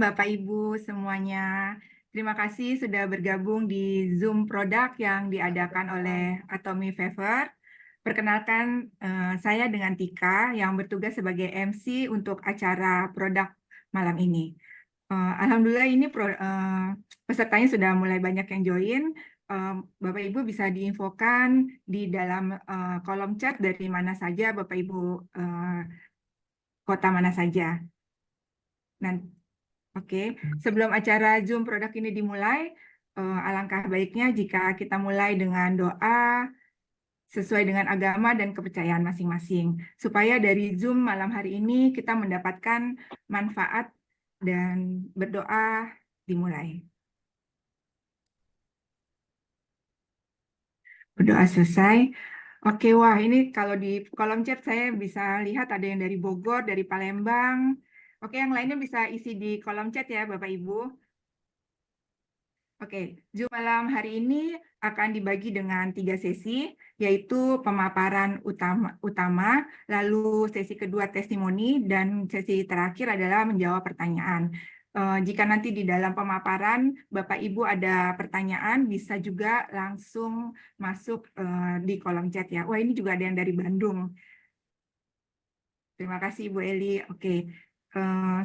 Bapak Ibu semuanya. Terima kasih sudah bergabung di Zoom produk yang diadakan oleh Atomy Favor. Perkenalkan, saya dengan Tika yang bertugas sebagai MC untuk acara produk malam ini. Alhamdulillah ini pesertanya sudah mulai banyak yang join. Bapak Ibu bisa diinfokan di dalam kolom chat dari mana saja Bapak Ibu, kota mana saja. Oke, sebelum acara Zoom produk ini dimulai, alangkah baiknya jika kita mulai dengan doa sesuai dengan agama dan kepercayaan masing-masing, supaya dari Zoom malam hari ini kita mendapatkan manfaat dan berdoa dimulai. Berdoa selesai. Oke, wah ini kalau di kolom chat saya bisa lihat ada yang dari Bogor, dari Palembang. Oke, yang lainnya bisa isi di kolom chat ya Bapak Ibu. Oke, Zoom malam hari ini akan dibagi dengan 3 sesi, yaitu pemaparan utama, lalu sesi kedua testimoni, dan sesi terakhir adalah menjawab pertanyaan. Jika nanti di dalam pemaparan Bapak Ibu ada pertanyaan, bisa juga langsung masuk di kolom chat ya. Wah, ini juga ada yang dari Bandung. Terima kasih Bu Eli. Oke,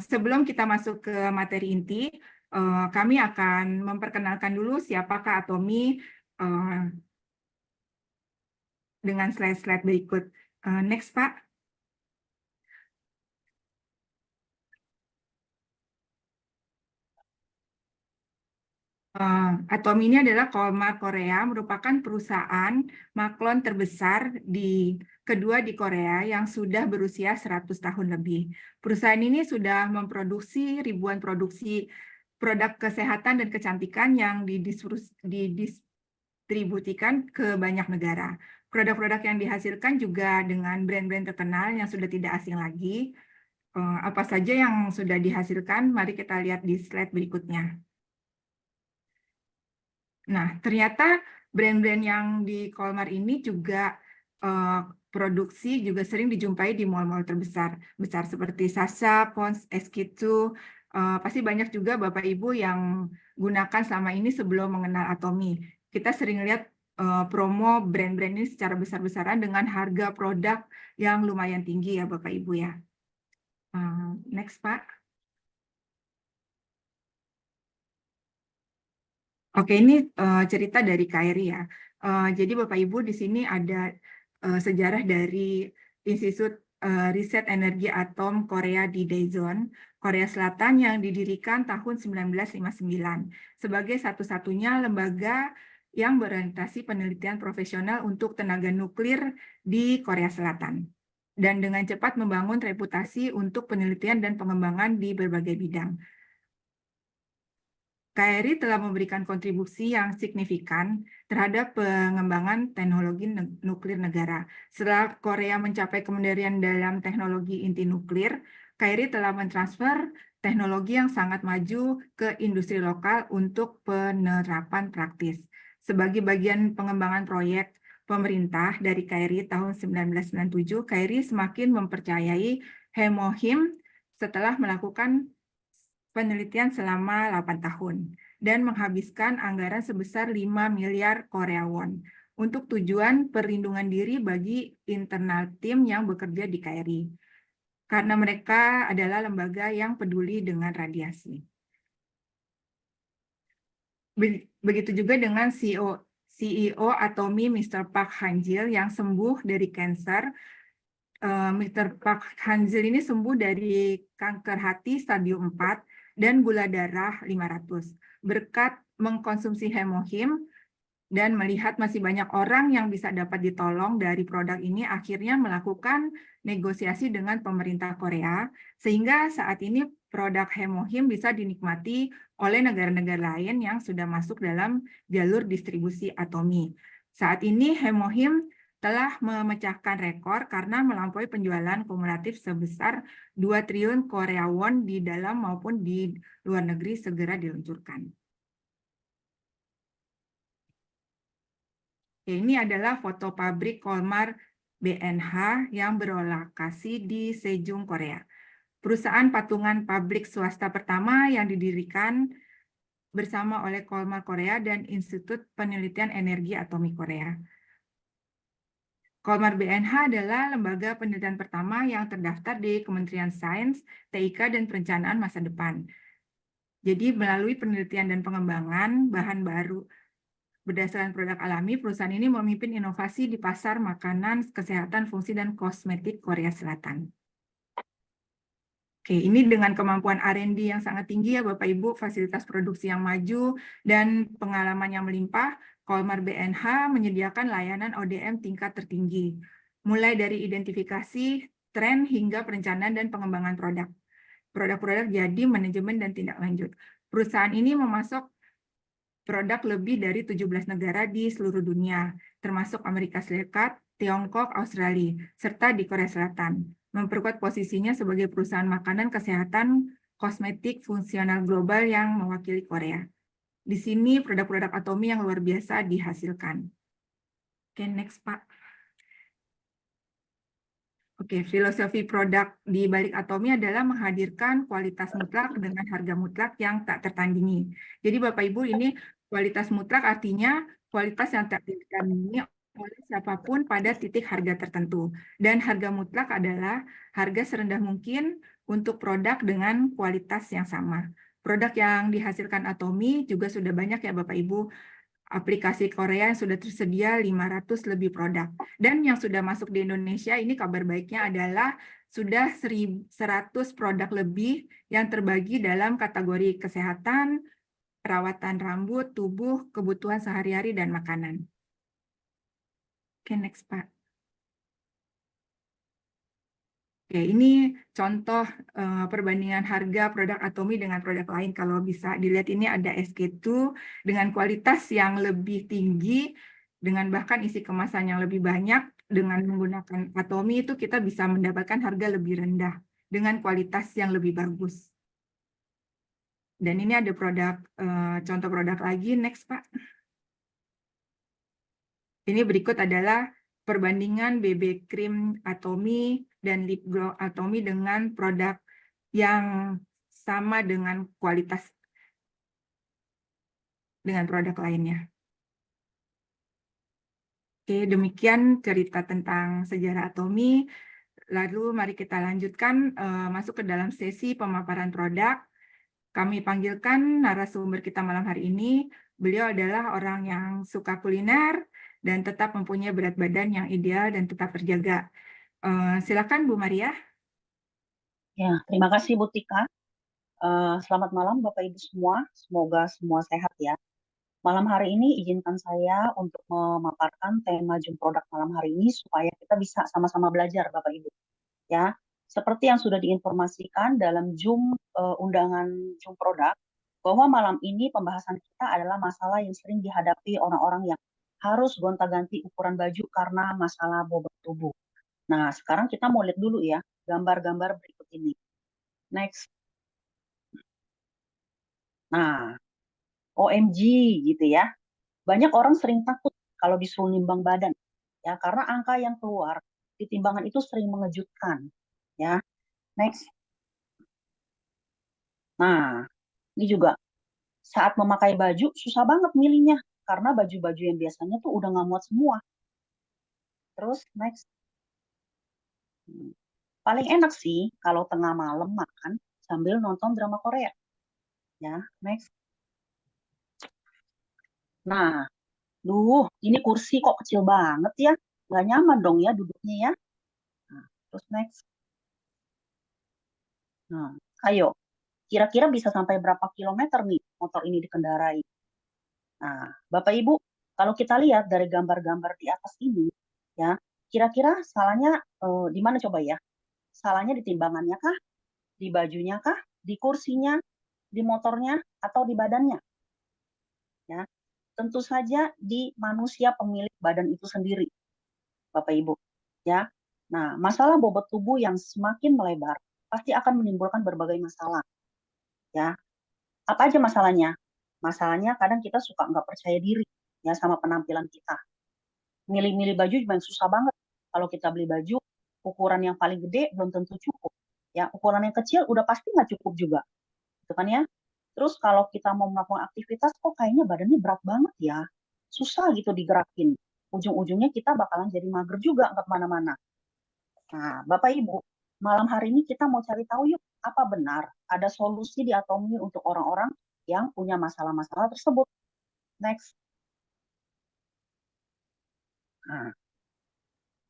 sebelum kita masuk ke materi inti, kami akan memperkenalkan dulu siapakah Atomy dengan slide-slide berikut. Next, Pak. Atomy ini adalah Kolmar Korea, merupakan perusahaan maklon terbesar kedua di Korea yang sudah berusia 100 tahun lebih. Perusahaan ini sudah memproduksi ribuan produksi produk kesehatan dan kecantikan yang didistribusikan ke banyak negara. Produk-produk yang dihasilkan juga dengan brand-brand terkenal yang sudah tidak asing lagi. Apa saja yang sudah dihasilkan? Mari kita lihat di slide berikutnya. Nah, ternyata brand-brand yang di Kolmar ini juga produksi juga sering dijumpai di mal-mal besar seperti Sasa, Pons, SK2. Pasti banyak juga Bapak Ibu yang gunakan selama ini sebelum mengenal Atomy. Kita sering lihat promo brand-brand ini secara besar-besaran dengan harga produk yang lumayan tinggi ya Bapak Ibu ya. Next, Pak. Oke, ini cerita dari KRI ya. Jadi Bapak Ibu di sini ada sejarah dari Institut Riset Energi Atom Korea di Daejeon, Korea Selatan yang didirikan tahun 1959 sebagai satu-satunya lembaga yang berorientasi penelitian profesional untuk tenaga nuklir di Korea Selatan. Dan dengan cepat membangun reputasi untuk penelitian dan pengembangan di berbagai bidang. KRI telah memberikan kontribusi yang signifikan terhadap pengembangan teknologi nuklir negara. Setelah Korea mencapai kemandirian dalam teknologi inti nuklir, KRI telah mentransfer teknologi yang sangat maju ke industri lokal untuk penerapan praktis. Sebagai bagian pengembangan proyek pemerintah dari KRI tahun 1997, KRI semakin mempercayai Hemohim setelah melakukan penelitian selama 8 tahun dan menghabiskan anggaran sebesar 5 miliar Korea won untuk tujuan perlindungan diri bagi internal tim yang bekerja di KRI. Karena mereka adalah lembaga yang peduli dengan radiasi. Begitu juga dengan CEO Atomy Mr. Park Han-jil yang sembuh dari kanker. Mr. Park Han-jil ini sembuh dari kanker hati stadium 4 dan gula darah 500. Berkat mengkonsumsi Hemohim dan melihat masih banyak orang yang bisa dapat ditolong dari produk ini, akhirnya melakukan negosiasi dengan pemerintah Korea, sehingga saat ini produk Hemohim bisa dinikmati oleh negara-negara lain yang sudah masuk dalam jalur distribusi Atomy. Saat ini Hemohim telah memecahkan rekor karena melampaui penjualan kumulatif sebesar 2 triliun Korea won di dalam maupun di luar negeri segera diluncurkan. Ini adalah foto pabrik Kolmar BNH yang berlokasi di Sejong, Korea. perusahaan patungan publik swasta pertama yang didirikan bersama oleh Kolmar Korea dan Institut Penelitian Energi Atomi Korea. Kolmar BNH adalah lembaga penelitian pertama yang terdaftar di Kementerian Sains, TIK, dan Perencanaan Masa Depan. Jadi melalui penelitian dan pengembangan bahan baru berdasarkan produk alami, perusahaan ini memimpin inovasi di pasar makanan, kesehatan, fungsi, dan kosmetik Korea Selatan. Oke, ini dengan kemampuan R&D yang sangat tinggi ya Bapak Ibu, fasilitas produksi yang maju, dan pengalaman yang melimpah, Kolmar BNH menyediakan layanan ODM tingkat tertinggi, mulai dari identifikasi, tren, hingga perencanaan dan pengembangan produk. Produk-produk jadi manajemen dan tindak lanjut. Perusahaan ini memasok produk lebih dari 17 negara di seluruh dunia, termasuk Amerika Serikat, Tiongkok, Australia, serta di Korea Selatan, memperkuat posisinya sebagai perusahaan makanan, kesehatan, kosmetik, fungsional global yang mewakili Korea. Di sini produk-produk Atomi yang luar biasa dihasilkan. Oke, next Pak. Oke, filosofi produk di balik Atomi adalah menghadirkan kualitas mutlak dengan harga mutlak yang tak tertandingi. Jadi Bapak Ibu, ini kualitas mutlak artinya kualitas yang tak tertandingi oleh siapapun pada titik harga tertentu. Dan harga mutlak adalah harga serendah mungkin untuk produk dengan kualitas yang sama. Produk yang dihasilkan Atomi juga sudah banyak ya Bapak Ibu. Aplikasi Korea yang sudah tersedia 500 lebih produk. Dan yang sudah masuk di Indonesia, ini kabar baiknya adalah sudah 100 produk lebih yang terbagi dalam kategori kesehatan, perawatan rambut, tubuh, kebutuhan sehari-hari, dan makanan. Oke, next Pak. Oke, ini contoh perbandingan harga produk Atomi dengan produk lain. Kalau bisa dilihat ini ada SK2 dengan kualitas yang lebih tinggi, dengan bahkan isi kemasan yang lebih banyak, dengan menggunakan Atomi itu kita bisa mendapatkan harga lebih rendah dengan kualitas yang lebih bagus. Dan ini ada produk contoh produk lagi, next Pak. Ini berikut adalah perbandingan BB Cream Atomi dan Lip Glow Atomi dengan produk yang sama dengan kualitas dengan produk lainnya. Oke, demikian cerita tentang sejarah Atomi. Lalu mari kita lanjutkan masuk ke dalam sesi pemaparan produk. Kami panggilkan narasumber kita malam hari ini. Beliau adalah orang yang suka kuliner dan tetap mempunyai berat badan yang ideal dan tetap terjaga. Silakan Bu Maria. Ya, terima kasih Bu Tika. Selamat malam Bapak Ibu semua. Semoga semua sehat ya. Malam hari ini izinkan saya untuk memaparkan tema Zoom produk malam hari ini supaya kita bisa sama-sama belajar Bapak Ibu. Ya, seperti yang sudah diinformasikan dalam Zoom undangan Zoom produk bahwa malam ini pembahasan kita adalah masalah yang sering dihadapi orang-orang yang harus gonta-ganti ukuran baju karena masalah bobot tubuh. Nah, sekarang kita mau lihat dulu ya gambar-gambar berikut ini. Next. Nah, OMG gitu ya. Banyak orang sering takut kalau disuruh nimbang badan. Ya, karena angka yang keluar di timbangan itu sering mengejutkan. Ya, next. Nah, ini juga saat memakai baju susah banget milihnya karena baju-baju yang biasanya tuh udah nggak muat semua. Terus next. Paling enak sih kalau tengah malam makan sambil nonton drama Korea. Ya, next. Nah, ini kursi kok kecil banget ya. Nggak nyaman dong ya duduknya ya. Nah, terus next. Nah, ayo, kira-kira bisa sampai berapa kilometer nih motor ini dikendarai? Nah, Bapak Ibu, kalau kita lihat dari gambar-gambar di atas ini, ya, kira-kira salahnya di mana coba ya? Salahnya di timbangannya kah? Di bajunya kah? Di kursinya? Di motornya? Atau di badannya? Ya, tentu saja di manusia pemilik badan itu sendiri, Bapak Ibu. Ya, nah, masalah bobot tubuh yang semakin melebar pasti akan menimbulkan berbagai masalah. Ya, apa aja masalahnya? Masalahnya kadang kita suka nggak percaya diri ya sama penampilan kita. Milih-milih baju juga susah banget. Kalau kita beli baju, ukuran yang paling gede belum tentu cukup. Ya, ukuran yang kecil udah pasti nggak cukup juga, gitu kan ya. Terus kalau kita mau melakukan aktivitas, kok kayaknya badannya berat banget ya, susah gitu digerakin. Ujung-ujungnya kita bakalan jadi mager juga nggak kemana-mana. Nah, Bapak Ibu, malam hari ini kita mau cari tahu yuk, apa benar ada solusi di Atomi untuk orang-orang yang punya masalah-masalah tersebut. Next. Nah,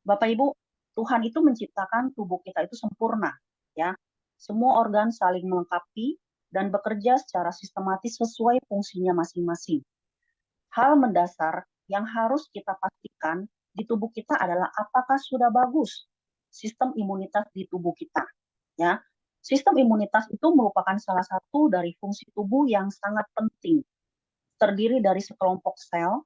Bapak Ibu, Tuhan itu menciptakan tubuh kita itu sempurna, ya. Semua organ saling melengkapi dan bekerja secara sistematis sesuai fungsinya masing-masing. Hal mendasar yang harus kita pastikan di tubuh kita adalah apakah sudah bagus sistem imunitas di tubuh kita, ya. Sistem imunitas itu merupakan salah satu dari fungsi tubuh yang sangat penting, terdiri dari sekelompok sel,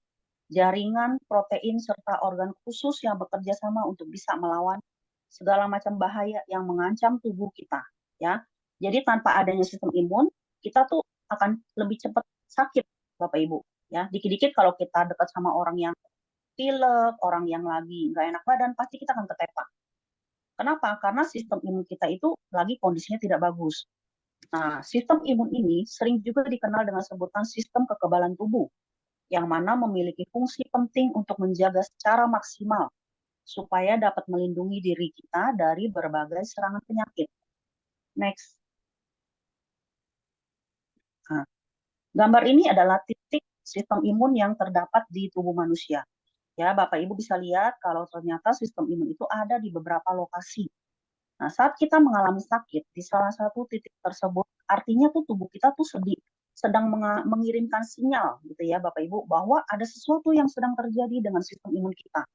jaringan, protein, serta organ khusus yang bekerja sama untuk bisa melawan segala macam bahaya yang mengancam tubuh kita. Ya, jadi tanpa adanya sistem imun, kita tuh akan lebih cepat sakit, Bapak Ibu. Ya, dikit-dikit kalau kita dekat sama orang yang pilek, orang yang lagi nggak enak badan, pasti kita akan ketepak. Kenapa? Karena sistem imun kita itu lagi kondisinya tidak bagus. Nah, sistem imun ini sering juga dikenal dengan sebutan sistem kekebalan tubuh yang mana memiliki fungsi penting untuk menjaga secara maksimal supaya dapat melindungi diri kita dari berbagai serangan penyakit. Next. Nah, gambar ini adalah titik sistem imun yang terdapat di tubuh manusia. Ya, Bapak Ibu bisa lihat kalau ternyata sistem imun itu ada di beberapa lokasi. Nah, saat kita mengalami sakit di salah satu titik tersebut, artinya tuh tubuh kita tuh sedang mengirimkan sinyal gitu ya Bapak Ibu bahwa ada sesuatu yang sedang terjadi dengan sistem imun kita.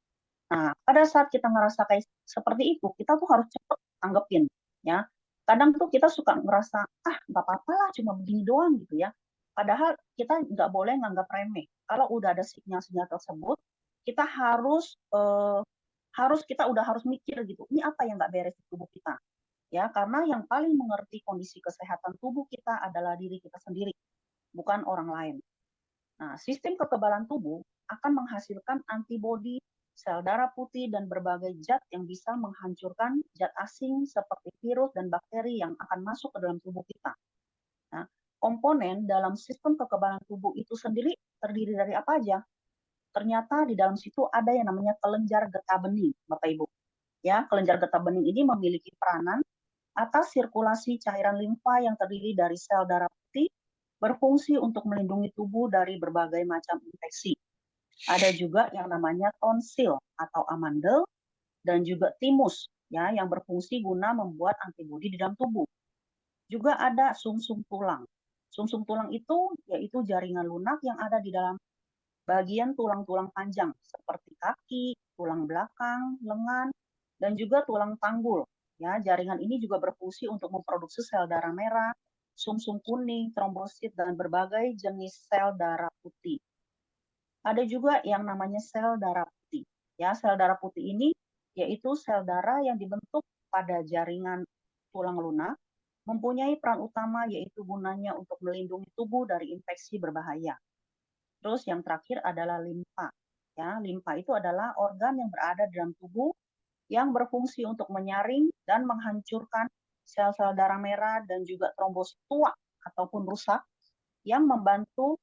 Nah, pada saat kita ngerasa kayak seperti itu, kita tuh harus cepat tanggepin, ya. Kadang tuh kita suka ngerasa, ah nggak apa-apa lah, cuma begini doang gitu ya. Padahal kita nggak boleh nganggap remeh. Kalau udah ada sinyal-sinyal tersebut, kita harus mikir gitu, ini apa yang nggak beres di tubuh kita, ya. Karena yang paling mengerti kondisi kesehatan tubuh kita adalah diri kita sendiri, bukan orang lain. Nah, sistem kekebalan tubuh akan menghasilkan antibodi, sel darah putih, dan berbagai zat yang bisa menghancurkan zat asing seperti virus dan bakteri yang akan masuk ke dalam tubuh kita. Nah, komponen dalam sistem kekebalan tubuh itu sendiri terdiri dari apa aja? Ternyata di dalam situ ada yang namanya kelenjar getah bening, Bapak Ibu. Ya, kelenjar getah bening ini memiliki peranan atas sirkulasi cairan limfa yang terdiri dari sel darah putih, berfungsi untuk melindungi tubuh dari berbagai macam infeksi. Ada juga yang namanya tonsil atau amandel dan juga timus ya yang berfungsi guna membuat antibodi di dalam tubuh. Juga ada sumsum tulang. Sumsum tulang itu yaitu jaringan lunak yang ada di dalam bagian tulang-tulang panjang seperti kaki, tulang belakang, lengan, dan juga tulang panggul. Ya, jaringan ini juga berfungsi untuk memproduksi sel darah merah, sumsum kuning, trombosit, dan berbagai jenis sel darah putih. Ada juga yang namanya sel darah putih. Ya, sel darah putih ini yaitu sel darah yang dibentuk pada jaringan tulang lunak, mempunyai peran utama yaitu gunanya untuk melindungi tubuh dari infeksi berbahaya. Terus yang terakhir adalah limfa. Ya, limfa itu adalah organ yang berada di dalam tubuh yang berfungsi untuk menyaring dan menghancurkan sel-sel darah merah dan juga trombosit tua ataupun rusak yang membantu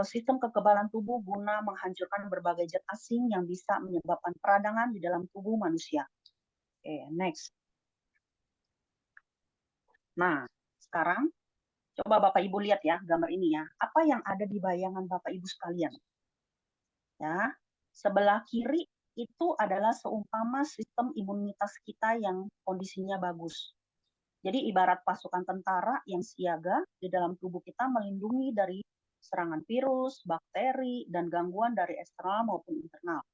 sistem kekebalan tubuh guna menghancurkan berbagai zat asing yang bisa menyebabkan peradangan di dalam tubuh manusia. Oke, next. Nah, sekarang coba Bapak Ibu lihat ya gambar ini ya. Apa yang ada di bayangan Bapak Ibu sekalian? Ya, sebelah kiri itu adalah seumpama sistem imunitas kita yang kondisinya bagus. Jadi ibarat pasukan tentara yang siaga di dalam tubuh kita melindungi dari serangan virus, bakteri, dan gangguan dari eksternal maupun internal.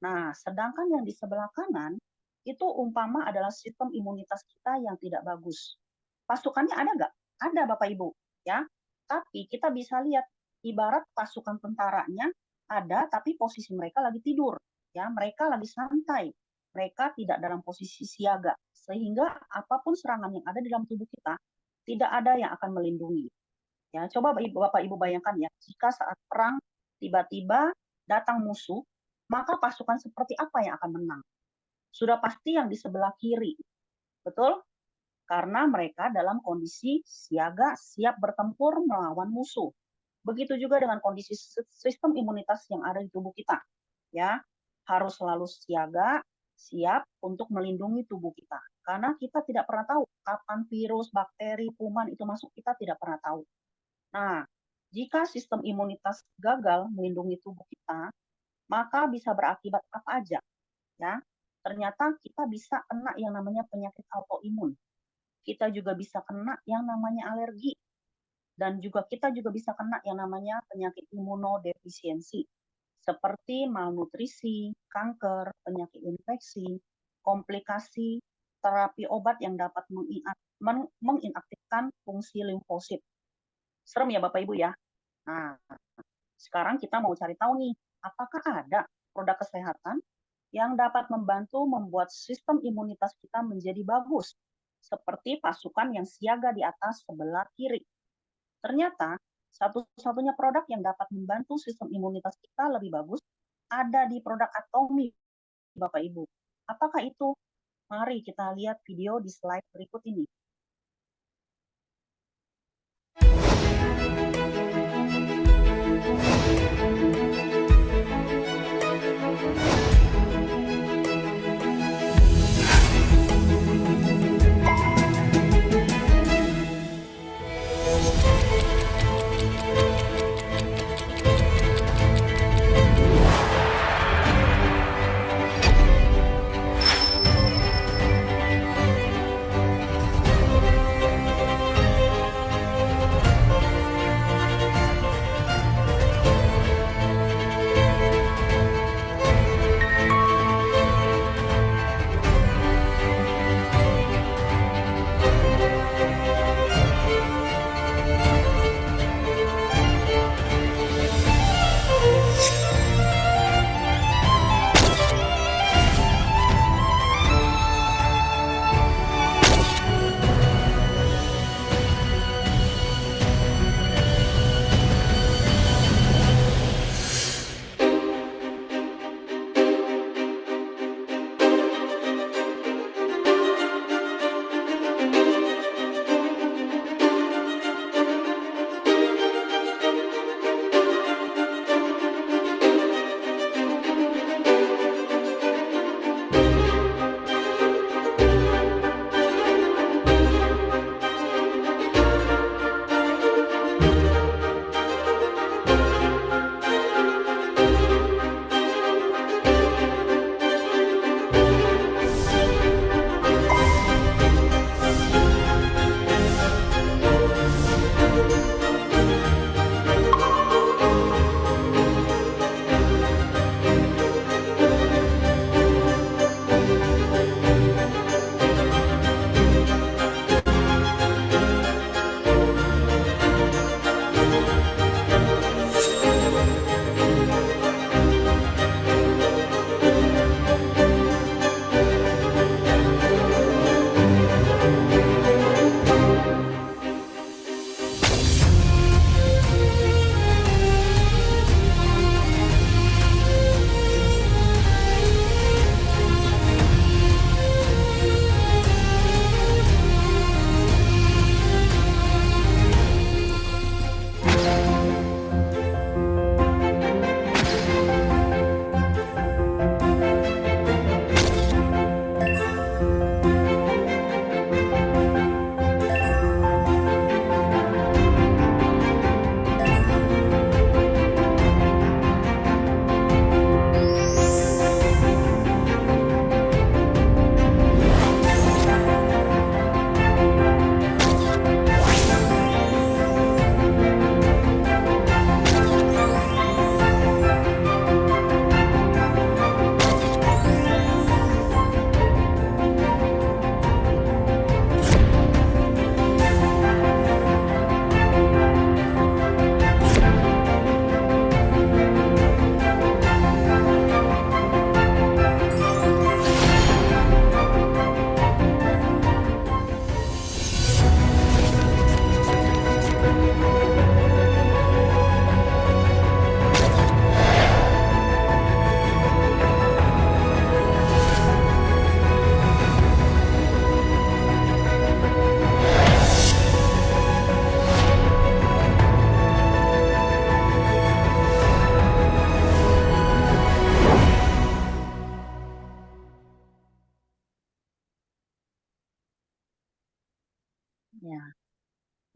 Nah, sedangkan yang di sebelah kanan itu umpama adalah sistem imunitas kita yang tidak bagus. Pasukannya ada nggak? Ada Bapak Ibu, ya. Tapi kita bisa lihat ibarat pasukan tentaranya ada, tapi posisi mereka lagi tidur, ya. Mereka lagi santai. Mereka tidak dalam posisi siaga, sehingga apapun serangan yang ada di dalam tubuh kita tidak ada yang akan melindungi. Ya, coba Bapak Ibu bayangkan ya, jika saat perang tiba-tiba datang musuh, maka pasukan seperti apa yang akan menang? Sudah pasti yang di sebelah kiri, betul? karena mereka dalam kondisi siaga siap bertempur melawan musuh. Begitu juga dengan kondisi sistem imunitas yang ada di tubuh kita, ya. Harus selalu siaga, siap untuk melindungi tubuh kita. Karena kita tidak pernah tahu kapan virus, bakteri, kuman itu masuk, kita tidak pernah tahu. Nah, jika sistem imunitas gagal melindungi tubuh kita, maka bisa berakibat apa aja, ya. Ternyata kita bisa kena yang namanya penyakit autoimun. Kita juga bisa kena yang namanya alergi, dan juga kita juga bisa kena yang namanya penyakit imunodefisiensi, seperti malnutrisi, kanker, penyakit infeksi, komplikasi, terapi obat yang dapat menginaktifkan fungsi limfosit. Serem ya Bapak Ibu ya. Nah, sekarang kita mau cari tahu nih, apakah ada produk kesehatan yang dapat membantu membuat sistem imunitas kita menjadi bagus, seperti pasukan yang siaga di atas sebelah kiri. Ternyata, satu-satunya produk yang dapat membantu sistem imunitas kita lebih bagus ada di produk Atomi, Bapak Ibu. Apakah itu? Mari kita lihat video di slide berikut ini.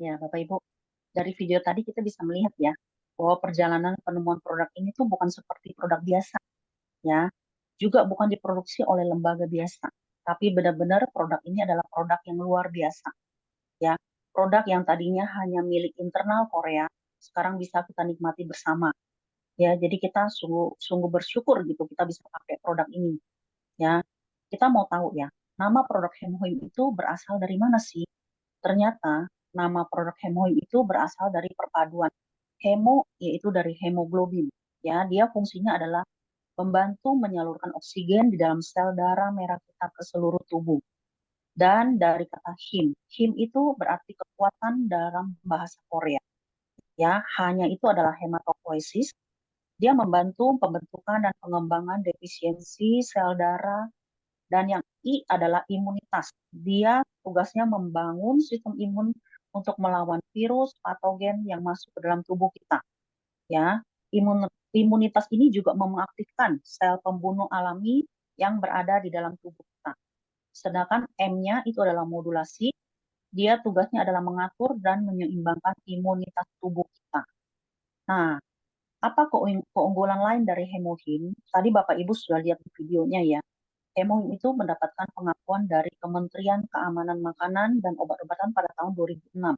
Ya, Bapak Ibu, dari video tadi kita bisa melihat ya, bahwa perjalanan penemuan produk ini tuh bukan seperti produk biasa, ya. Juga bukan diproduksi oleh lembaga biasa, tapi benar-benar produk ini adalah produk yang luar biasa, ya. Produk yang tadinya hanya milik internal Korea, sekarang bisa kita nikmati bersama. Ya, jadi kita sungguh bersyukur gitu kita bisa pakai produk ini, ya. Kita mau tahu ya, nama produk Hemohim itu berasal dari mana sih? Ternyata nama produk Hemohim itu berasal dari perpaduan hemo yaitu dari hemoglobin. Ya, dia fungsinya adalah membantu menyalurkan oksigen di dalam sel darah merah kita ke seluruh tubuh. Dan dari kata him, him itu berarti kekuatan dalam bahasa Korea. Ya, hanya itu adalah hematopoiesis. Dia membantu pembentukan dan pengembangan defisiensi sel darah. Dan yang I adalah imunitas. Dia tugasnya membangun sistem imun untuk melawan virus, patogen yang masuk ke dalam tubuh kita. Ya, imunitas ini juga mengaktifkan sel pembunuh alami yang berada di dalam tubuh kita. Sedangkan M-nya itu adalah modulasi. Dia tugasnya adalah mengatur dan menyeimbangkan imunitas tubuh kita. Nah, apa keunggulan lain dari Hemohim? Tadi Bapak Ibu sudah lihat di videonya ya. Hemohim itu mendapatkan pengakuan dari Kementerian Keamanan Makanan dan Obat-obatan pada tahun 2006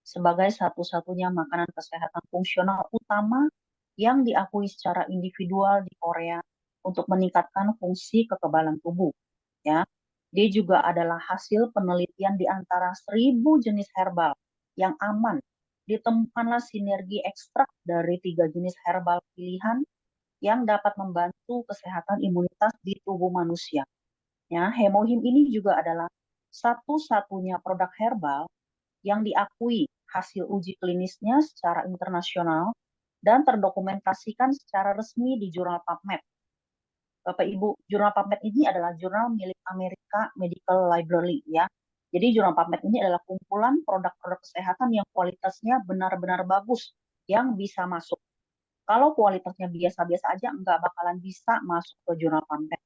sebagai satu-satunya makanan kesehatan fungsional utama yang diakui secara individual di Korea untuk meningkatkan fungsi kekebalan tubuh. Ya, dia juga adalah hasil penelitian di antara 1.000 jenis herbal yang aman. Ditemukanlah sinergi ekstrak dari 3 jenis herbal pilihan yang dapat membantu kesehatan imunitas di tubuh manusia. Ya, Hemohim ini juga adalah satu-satunya produk herbal yang diakui hasil uji klinisnya secara internasional dan terdokumentasikan secara resmi di jurnal PubMed. Bapak Ibu, jurnal PubMed ini adalah jurnal milik Amerika Medical Library ya. Jadi jurnal PubMed ini adalah kumpulan produk-produk kesehatan yang kualitasnya benar-benar bagus yang bisa masuk. Kalau kualitasnya biasa-biasa aja nggak bakalan bisa masuk ke jurnal PubMed.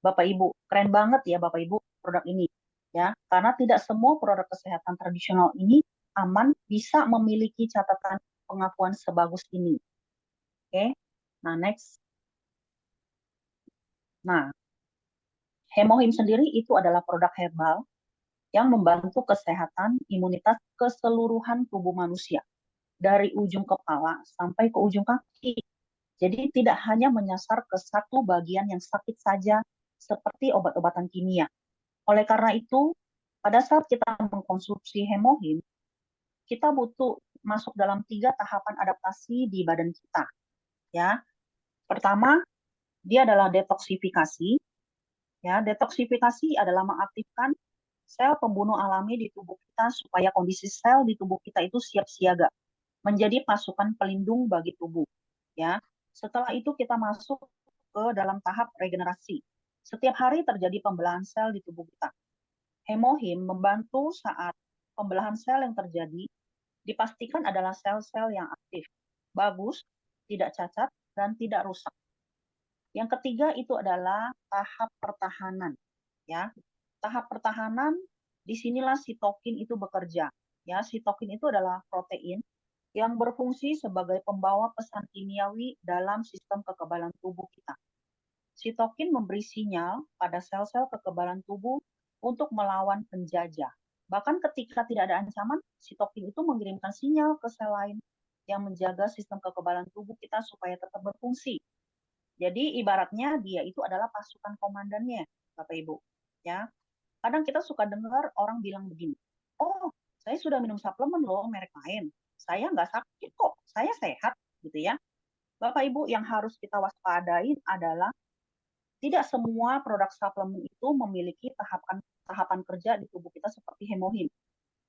Bapak Ibu, keren banget ya Bapak Ibu produk ini ya, karena tidak semua produk kesehatan tradisional ini aman bisa memiliki catatan pengakuan sebagus ini. Oke. Nah, next. Nah, Hemohim sendiri itu adalah produk herbal yang membantu kesehatan imunitas keseluruhan tubuh manusia dari ujung kepala sampai ke ujung kaki. Jadi tidak hanya menyasar ke satu bagian yang sakit saja seperti obat-obatan kimia. Oleh karena itu, pada saat kita mengkonsumsi Hemohim, kita butuh masuk dalam 3 tahapan adaptasi di badan kita. Ya, pertama, dia adalah detoksifikasi. Ya, detoksifikasi adalah mengaktifkan sel pembunuh alami di tubuh kita supaya kondisi sel di tubuh kita itu siap siaga, menjadi pasukan pelindung bagi tubuh. Ya, setelah itu kita masuk ke dalam tahap regenerasi. Setiap hari terjadi pembelahan sel di tubuh kita. Hemohim membantu saat pembelahan sel yang terjadi dipastikan adalah sel-sel yang aktif, bagus, tidak cacat, dan tidak rusak. Yang ketiga itu adalah tahap pertahanan. Ya, tahap pertahanan disinilah sitokin itu bekerja. Ya, sitokin itu adalah protein yang berfungsi sebagai pembawa pesan kimiawi dalam sistem kekebalan tubuh kita. Sitokin memberi sinyal pada sel-sel kekebalan tubuh untuk melawan penjajah. Bahkan ketika tidak ada ancaman, sitokin itu mengirimkan sinyal ke sel lain yang menjaga sistem kekebalan tubuh kita supaya tetap berfungsi. Jadi ibaratnya dia itu adalah pasukan komandannya, Bapak Ibu. Ya, kadang kita suka dengar orang bilang begini, oh saya sudah minum suplemen loh merek lain, saya nggak sakit kok, saya sehat, gitu ya. Bapak Ibu, yang harus kita waspadain adalah tidak semua produk suplemen itu memiliki tahapan kerja di tubuh kita seperti Hemohim,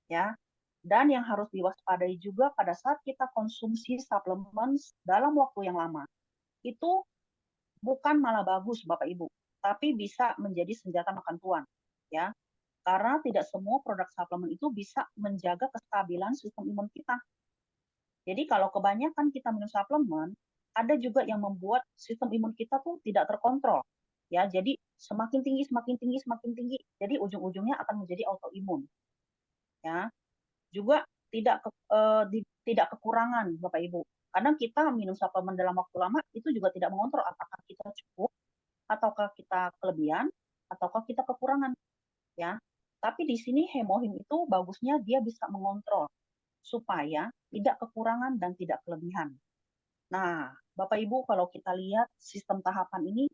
ya. Dan yang harus diwaspadai juga pada saat kita konsumsi suplemen dalam waktu yang lama, itu bukan malah bagus Bapak Ibu, tapi bisa menjadi senjata makan tuan, ya. Karena tidak semua produk suplemen itu bisa menjaga kestabilan sistem imun kita. Jadi kalau kebanyakan kita minum suplemen, ada juga yang membuat sistem imun kita tuh tidak terkontrol. Ya, jadi semakin tinggi, semakin tinggi, semakin tinggi. Jadi ujung-ujungnya akan menjadi autoimun. Ya, juga tidak kekurangan, Bapak Ibu. Kadang kita minum suplemen dalam waktu lama itu juga tidak mengontrol apakah kita cukup, ataukah kita kelebihan, ataukah kita kekurangan, ya. Tapi di sini hemohim itu bagusnya dia bisa mengontrol supaya tidak kekurangan dan tidak kelebihan. Nah, Bapak Ibu, kalau kita lihat sistem tahapan ini,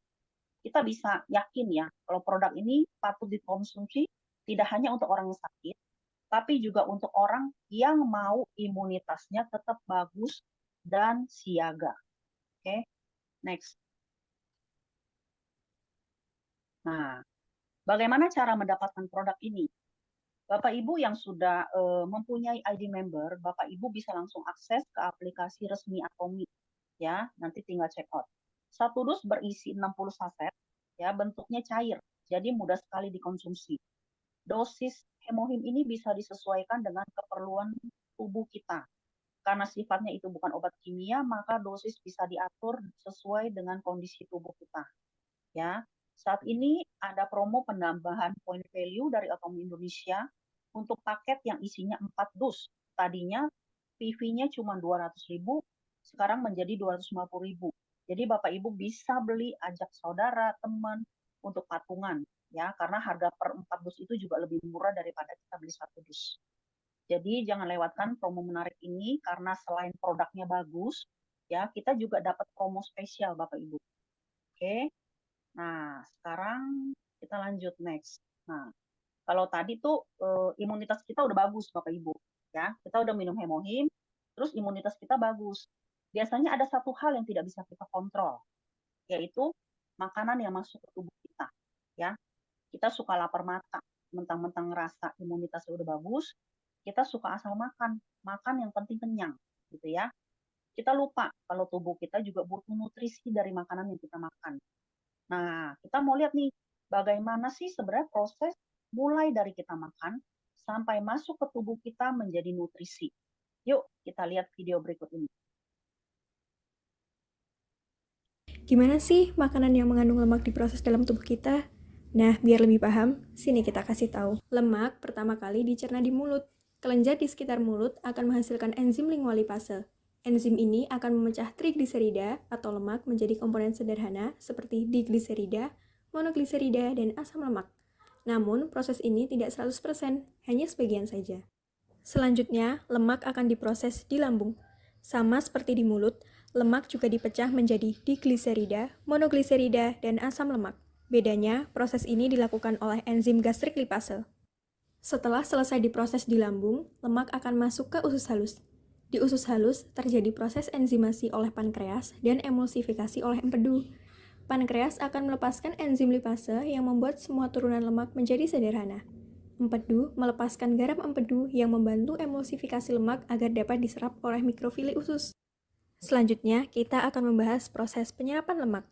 kita bisa yakin ya, kalau produk ini patut dikonsumsi tidak hanya untuk orang yang sakit, tapi juga untuk orang yang mau imunitasnya tetap bagus dan siaga. Oke, next. Nah, bagaimana cara mendapatkan produk ini? Bapak Ibu yang sudah mempunyai ID member, Bapak Ibu bisa langsung akses ke aplikasi resmi Atomi, ya. Nanti tinggal check out. Satu dus berisi 60 saset, ya, bentuknya cair, jadi mudah sekali dikonsumsi. Dosis hemohim ini bisa disesuaikan dengan keperluan tubuh kita. Karena sifatnya itu bukan obat kimia, maka dosis bisa diatur sesuai dengan kondisi tubuh kita. Ya, saat ini ada promo penambahan point value dari Atomi Indonesia untuk paket yang isinya 4 dus. Tadinya PV-nya cuma 200.000, sekarang menjadi 250.000. Jadi Bapak Ibu bisa beli, ajak saudara, teman untuk patungan, ya, karena harga per 4 dus itu juga lebih murah daripada kita beli 1 dus. Jadi jangan lewatkan promo menarik ini karena selain produknya bagus, ya, kita juga dapat promo spesial Bapak Ibu. Oke. Nah, sekarang kita lanjut next. Nah, kalau tadi tuh imunitas kita udah bagus Bapak Ibu, ya. Kita udah minum hemohim, terus imunitas kita bagus. Biasanya ada satu hal yang tidak bisa kita kontrol, yaitu makanan yang masuk ke tubuh kita, ya. Kita suka lapar mata, mentang-mentang ngerasa imunitasnya udah bagus, kita suka asal makan, makan yang penting kenyang, gitu ya. Kita lupa kalau tubuh kita juga butuh nutrisi dari makanan yang kita makan. Nah, kita mau lihat nih, bagaimana sih sebenarnya proses mulai dari kita makan sampai masuk ke tubuh kita menjadi nutrisi. Yuk, kita lihat video berikut ini. Gimana sih makanan yang mengandung lemak diproses dalam tubuh kita? Nah, biar lebih paham, sini kita kasih tahu. Lemak pertama kali dicerna di mulut. Kelenjar di sekitar mulut akan menghasilkan enzim lingualipase. Enzim ini akan memecah trigliserida atau lemak menjadi komponen sederhana seperti digliserida, monogliserida, dan asam lemak. Namun, proses ini tidak 100%, hanya sebagian saja. Selanjutnya, lemak akan diproses di lambung. Sama seperti di mulut, lemak juga dipecah menjadi digliserida, monogliserida, dan asam lemak. Bedanya, proses ini dilakukan oleh enzim gastrik lipase. Setelah selesai diproses di lambung, lemak akan masuk ke usus halus. Di usus halus, terjadi proses enzimasi oleh pankreas dan emulsifikasi oleh empedu. Pankreas akan melepaskan enzim lipase yang membuat semua turunan lemak menjadi sederhana. Empedu melepaskan garam empedu yang membantu emulsifikasi lemak agar dapat diserap oleh mikrofili usus. Selanjutnya, kita akan membahas proses penyerapan lemak.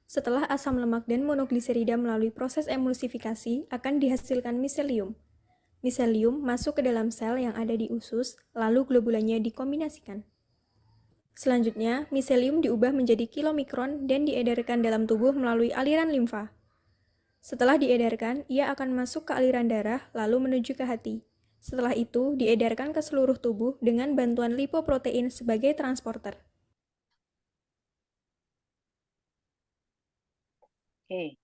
Setelah asam lemak dan monogliserida melalui proses emulsifikasi, akan dihasilkan miselium. Miselium masuk ke dalam sel yang ada di usus, lalu globulanya dikombinasikan. Selanjutnya, miselium diubah menjadi kilomikron dan diedarkan dalam tubuh melalui aliran limfa. Setelah diedarkan, ia akan masuk ke aliran darah lalu menuju ke hati. Setelah itu, diedarkan ke seluruh tubuh dengan bantuan lipoprotein sebagai transporter. Oke,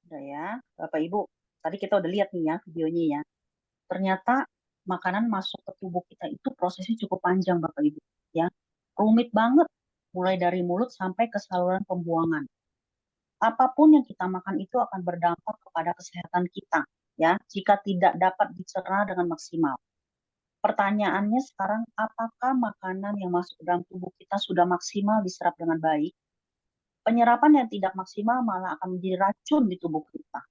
udah ya, Bapak Ibu. Tadi kita udah lihat nih ya videonya ya. Ternyata makanan masuk ke tubuh kita itu prosesnya cukup panjang Bapak Ibu. Ya, rumit banget. Mulai dari mulut sampai ke saluran pembuangan. Apapun yang kita makan itu akan berdampak kepada kesehatan kita, ya, jika tidak dapat dicerna dengan maksimal. Pertanyaannya sekarang, apakah makanan yang masuk ke dalam tubuh kita sudah maksimal diserap dengan baik? Penyerapan yang tidak maksimal malah akan menjadi racun di tubuh kita.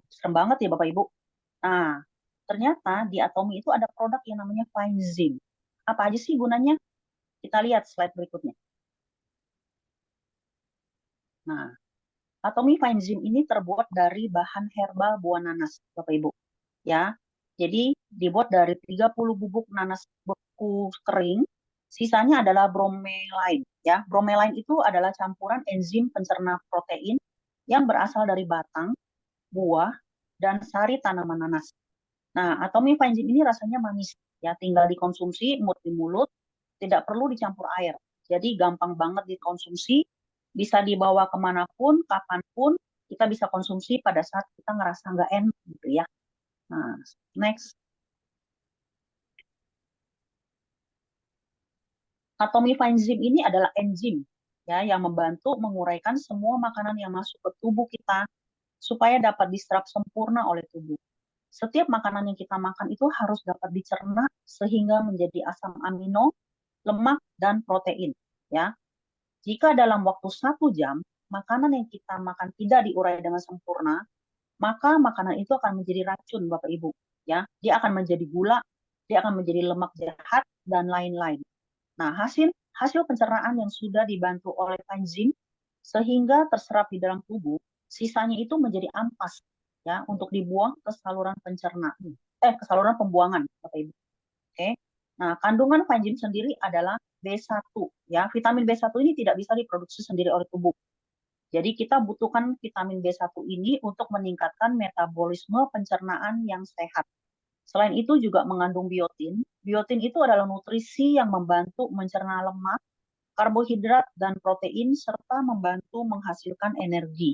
Serem banget ya Bapak Ibu. Nah, ternyata di Atomi itu ada produk yang namanya Finezim. Apa aja sih gunanya? Kita lihat slide berikutnya. Nah, Atomi Finezim ini terbuat dari bahan herbal buah nanas, Bapak Ibu. Ya, jadi dibuat dari 30 bubuk nanas beku kering, sisanya adalah bromelain. Ya, bromelain itu adalah campuran enzim pencerna protein yang berasal dari batang, buah, dan sari tanaman nanas. Nah, Atomi Finezim ini rasanya manis, Ya, tinggal dikonsumsi, mut di mulut, tidak perlu dicampur air. Jadi gampang banget dikonsumsi, bisa dibawa kemanapun, kapanpun, kita bisa konsumsi pada saat kita ngerasa nggak enak gitu ya. Nah, next. Atomic Enzim ini adalah enzim ya yang membantu menguraikan semua makanan yang masuk ke tubuh kita supaya dapat diserap sempurna oleh tubuh. Setiap makanan yang kita makan itu harus dapat dicerna sehingga menjadi asam amino, lemak, dan protein. Ya, jika dalam waktu 1 jam makanan yang kita makan tidak diurai dengan sempurna, maka makanan itu akan menjadi racun, Bapak Ibu. Ya, dia akan menjadi gula, dia akan menjadi lemak jahat dan lain-lain. Nah, hasil hasil pencernaan yang sudah dibantu oleh enzim sehingga terserap di dalam tubuh, sisanya itu menjadi ampas ya untuk dibuang ke saluran pencernaan, ke saluran pembuangan, Bapak Ibu. Oke. Nah, kandungan enzim sendiri adalah B1 ya. Vitamin B1 ini tidak bisa diproduksi sendiri oleh tubuh. Jadi kita butuhkan vitamin B1 ini untuk meningkatkan metabolisme pencernaan yang sehat. Selain itu juga mengandung biotin. Biotin itu adalah nutrisi yang membantu mencerna lemak, karbohidrat, dan protein, serta membantu menghasilkan energi.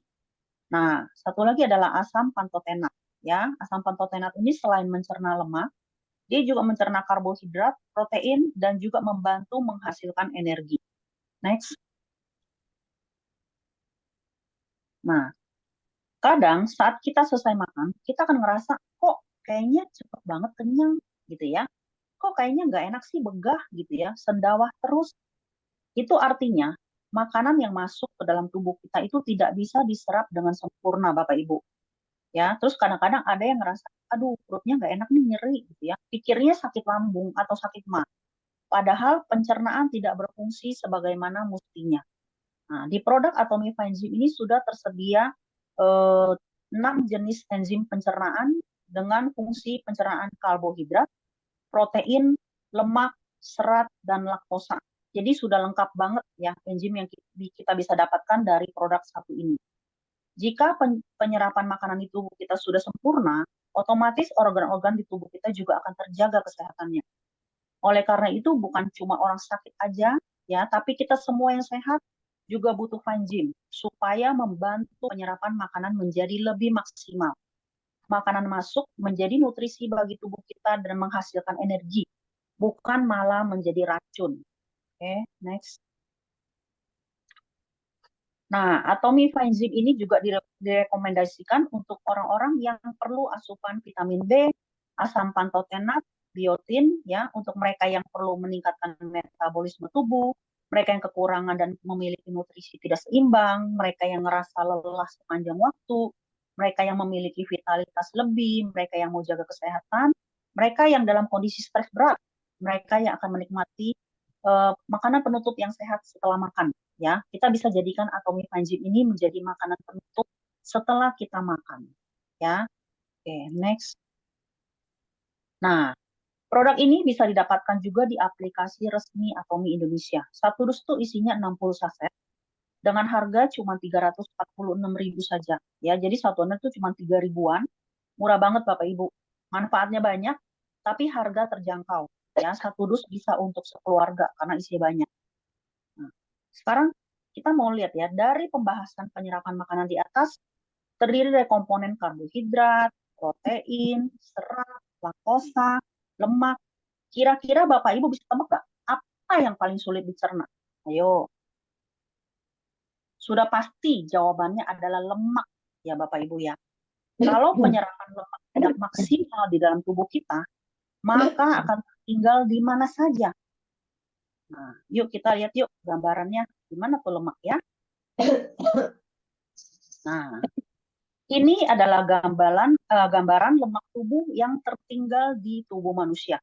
Nah, satu lagi adalah asam pantotenat. Ya, asam pantotenat ini selain mencerna lemak, dia juga mencerna karbohidrat, protein, dan juga membantu menghasilkan energi. Next. Nah, kadang saat kita selesai makan, kita akan ngerasa, kok kayaknya cepet banget kenyang gitu ya. Kok kayaknya nggak enak sih, begah gitu ya, sendawah terus. Itu artinya makanan yang masuk ke dalam tubuh kita itu tidak bisa diserap dengan sempurna, Bapak Ibu. Ya, terus kadang-kadang ada yang ngerasa, aduh perutnya nggak enak nih, nyeri gitu ya. Pikirnya sakit lambung atau sakit mah. Padahal pencernaan tidak berfungsi sebagaimana mestinya. Nah, di produk Atomic Enzim ini sudah tersedia 6 jenis enzim pencernaan dengan fungsi pencernaan karbohidrat, protein, lemak, serat, dan laktosa. Jadi sudah lengkap banget ya enzim yang kita bisa dapatkan dari produk satu ini. Jika penyerapan makanan di tubuh kita sudah sempurna, otomatis organ-organ di tubuh kita juga akan terjaga kesehatannya. Oleh karena itu bukan cuma orang sakit aja ya, tapi kita semua yang sehat juga butuh enzim supaya membantu penyerapan makanan menjadi lebih maksimal. Makanan masuk menjadi nutrisi bagi tubuh kita dan menghasilkan energi, bukan malah menjadi racun. Oke, next. Nah, Atomic Enzim ini juga direkomendasikan untuk orang-orang yang perlu asupan vitamin B, asam pantotenat, biotin, ya, untuk mereka yang perlu meningkatkan metabolisme tubuh, mereka yang kekurangan dan memiliki nutrisi tidak seimbang, mereka yang ngerasa lelah sepanjang waktu, mereka yang memiliki vitalitas lebih, mereka yang mau jaga kesehatan, mereka yang dalam kondisi stres berat, mereka yang akan menikmati makanan penutup yang sehat setelah makan. Ya, kita bisa jadikan Atomic Enzim ini menjadi makanan penutup setelah kita makan. Ya, oke, next. Nah, produk ini bisa didapatkan juga di aplikasi resmi Atomi Indonesia. Satu dus itu isinya 60 saset dengan harga cuma 346.000 saja. Ya, jadi satuannya itu cuma 3 ribuan. Murah banget Bapak Ibu. Manfaatnya banyak, tapi harga terjangkau. Ya, satu dus bisa untuk sekeluarga karena isinya banyak. Nah, sekarang kita mau lihat ya, dari pembahasan penyerapan makanan di atas, terdiri dari komponen karbohidrat, protein, serat, laktosa, lemak. Kira-kira Bapak Ibu bisa tebak nggak apa yang paling sulit dicerna? Ayo. Sudah pasti jawabannya adalah lemak ya Bapak Ibu ya. Kalau penyerapan lemak tidak maksimal di dalam tubuh kita, maka akan tinggal di mana saja. Nah, yuk kita lihat yuk gambarannya gimana tuh lemak ya. Nah, ini adalah gambaran lemak tubuh yang tertinggal di tubuh manusia.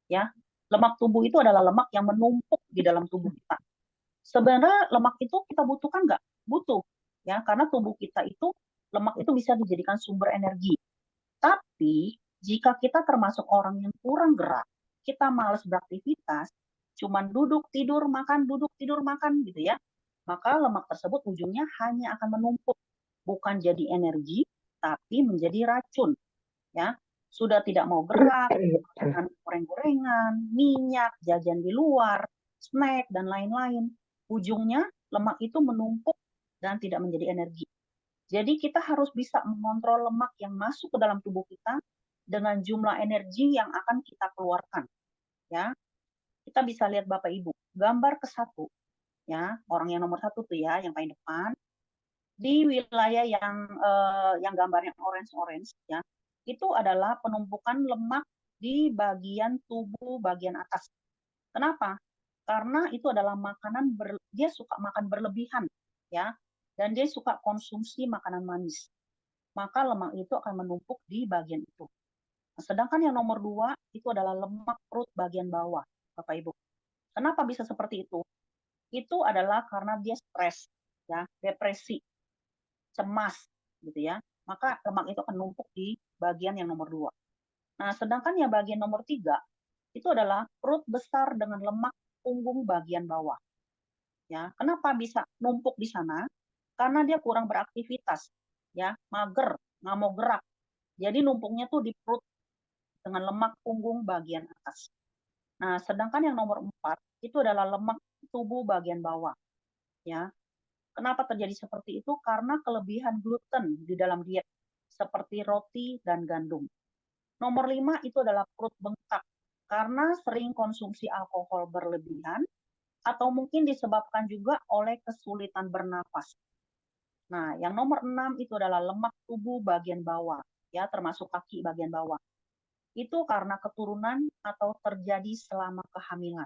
Ya, lemak tubuh itu adalah lemak yang menumpuk di dalam tubuh kita. Sebenarnya lemak itu kita butuhkan nggak? Butuh, ya, karena tubuh kita itu lemak itu bisa dijadikan sumber energi. Tapi jika kita termasuk orang yang kurang gerak, kita malas beraktivitas, cuman duduk tidur makan gitu ya, maka lemak tersebut ujungnya hanya akan menumpuk, bukan jadi energi, tapi menjadi racun. Ya, sudah tidak mau gerak, makan goreng-gorengan, minyak, jajan di luar, snack, dan lain-lain. Ujungnya lemak itu menumpuk dan tidak menjadi energi. Jadi kita harus bisa mengontrol lemak yang masuk ke dalam tubuh kita dengan jumlah energi yang akan kita keluarkan. Ya, kita bisa lihat Bapak Ibu, gambar ke-1, ya, orang yang nomor 1 tuh ya, yang paling depan, di wilayah yang gambarnya orange-orange, ya, itu adalah penumpukan lemak di bagian tubuh bagian atas. Kenapa? Karena itu adalah makanan dia suka makan berlebihan, ya, dan dia suka konsumsi makanan manis. Maka lemak itu akan menumpuk di bagian itu. Nah, sedangkan yang nomor 2 itu adalah lemak perut bagian bawah, Bapak Ibu. Kenapa bisa seperti itu? Itu adalah karena dia stres, ya, depresi, cemas, gitu ya. Maka lemak itu akan numpuk di bagian yang nomor 2. Nah, sedangkan yang bagian nomor 3 itu adalah perut besar dengan lemak punggung bagian bawah. Ya, kenapa bisa numpuk di sana? Karena dia kurang beraktivitas, ya, mager, nggak mau gerak. Jadi numpuknya tuh di perut dengan lemak punggung bagian atas. Nah, sedangkan yang nomor 4 itu adalah lemak tubuh bagian bawah. Ya, kenapa terjadi seperti itu? Karena kelebihan gluten di dalam diet, seperti roti dan gandum. Nomor 5 itu adalah perut bengkak, karena sering konsumsi alkohol berlebihan, atau mungkin disebabkan juga oleh kesulitan bernapas. Nah, yang nomor 6 itu adalah lemak tubuh bagian bawah, ya, termasuk kaki bagian bawah. Itu karena keturunan atau terjadi selama kehamilan.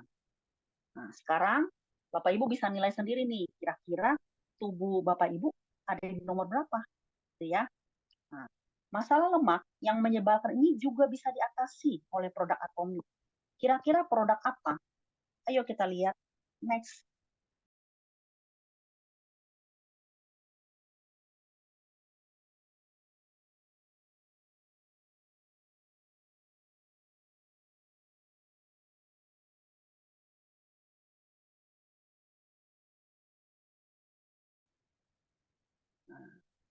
Nah, sekarang Bapak Ibu bisa nilai sendiri nih, kira-kira tubuh Bapak Ibu ada di nomor berapa, gitu ya. Nah, masalah lemak yang menyebalkan ini juga bisa diatasi oleh produk Atomy. Kira-kira produk apa? Ayo kita lihat. Next.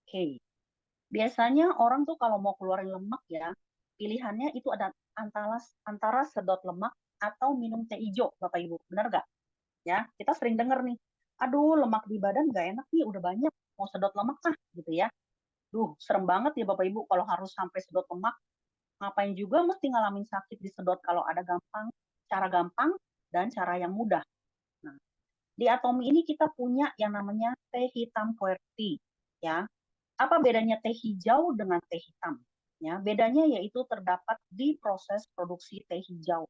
Oke. Biasanya orang tuh kalau mau keluarin lemak ya, pilihannya itu ada antara sedot lemak atau minum teh hijau, Bapak Ibu. Benar nggak? Ya, kita sering dengar nih, aduh lemak di badan nggak enak nih, udah banyak, mau sedot lemak ah, gitu ya. Duh, serem banget ya Bapak Ibu kalau harus sampai sedot lemak. Ngapain juga mesti ngalamin sakit disedot kalau ada cara gampang dan cara yang mudah. Nah, di Atomy ini kita punya yang namanya teh hitam QWERTY, ya. Apa bedanya teh hijau dengan teh hitam? Ya, bedanya yaitu terdapat di proses produksi teh hijau.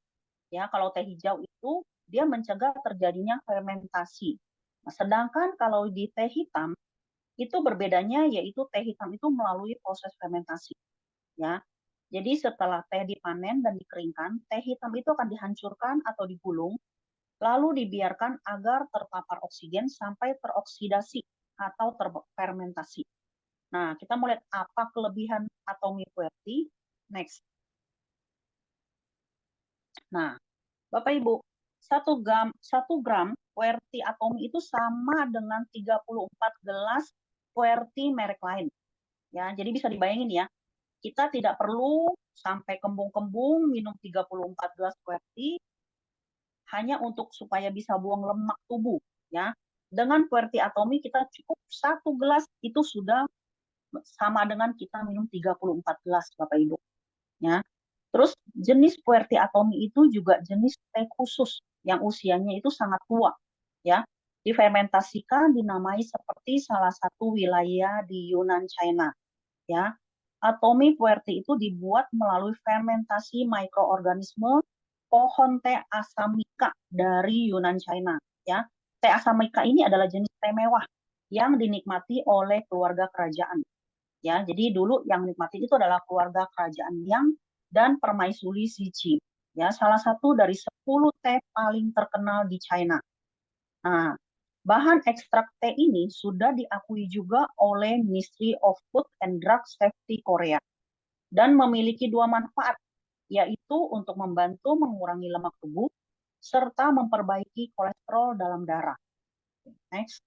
Ya, kalau teh hijau itu dia mencegah terjadinya fermentasi. Nah, sedangkan kalau di teh hitam itu berbedanya yaitu teh hitam itu melalui proses fermentasi. Ya, jadi setelah teh dipanen dan dikeringkan, teh hitam itu akan dihancurkan atau digulung, lalu dibiarkan agar terpapar oksigen sampai teroksidasi atau terfermentasi. Nah, kita mau lihat apa kelebihan Atomy QWERTY. Next. Nah, Bapak Ibu, 1 gram QWERTY Atomy itu sama dengan 34 gelas QWERTY merek lain. Ya, jadi bisa dibayangin ya, kita tidak perlu sampai kembung-kembung minum 34 gelas QWERTY hanya untuk supaya bisa buang lemak tubuh. Ya, dengan QWERTY Atomy kita cukup 1 gelas itu sudah sama dengan kita minum 34 gelas, Bapak Ibu. Ya. Terus jenis QWERTY Atomy itu juga jenis teh khusus yang usianya itu sangat tua, ya. Difermentasikan dinamai seperti salah satu wilayah di Yunan, China, ya. Atomy QWERTY itu dibuat melalui fermentasi mikroorganisme pohon teh Asameika dari Yunan, China, ya. Teh Asameika ini adalah jenis teh mewah yang dinikmati oleh keluarga kerajaan. Ya, jadi dulu yang menikmati itu adalah keluarga kerajaan Yang dan permaisuri Cixi. Ya, salah satu dari 10 teh paling terkenal di China. Nah, bahan ekstrak teh ini sudah diakui juga oleh Ministry of Food and Drug Safety Korea dan memiliki 2 manfaat, yaitu untuk membantu mengurangi lemak tubuh serta memperbaiki kolesterol dalam darah. Next.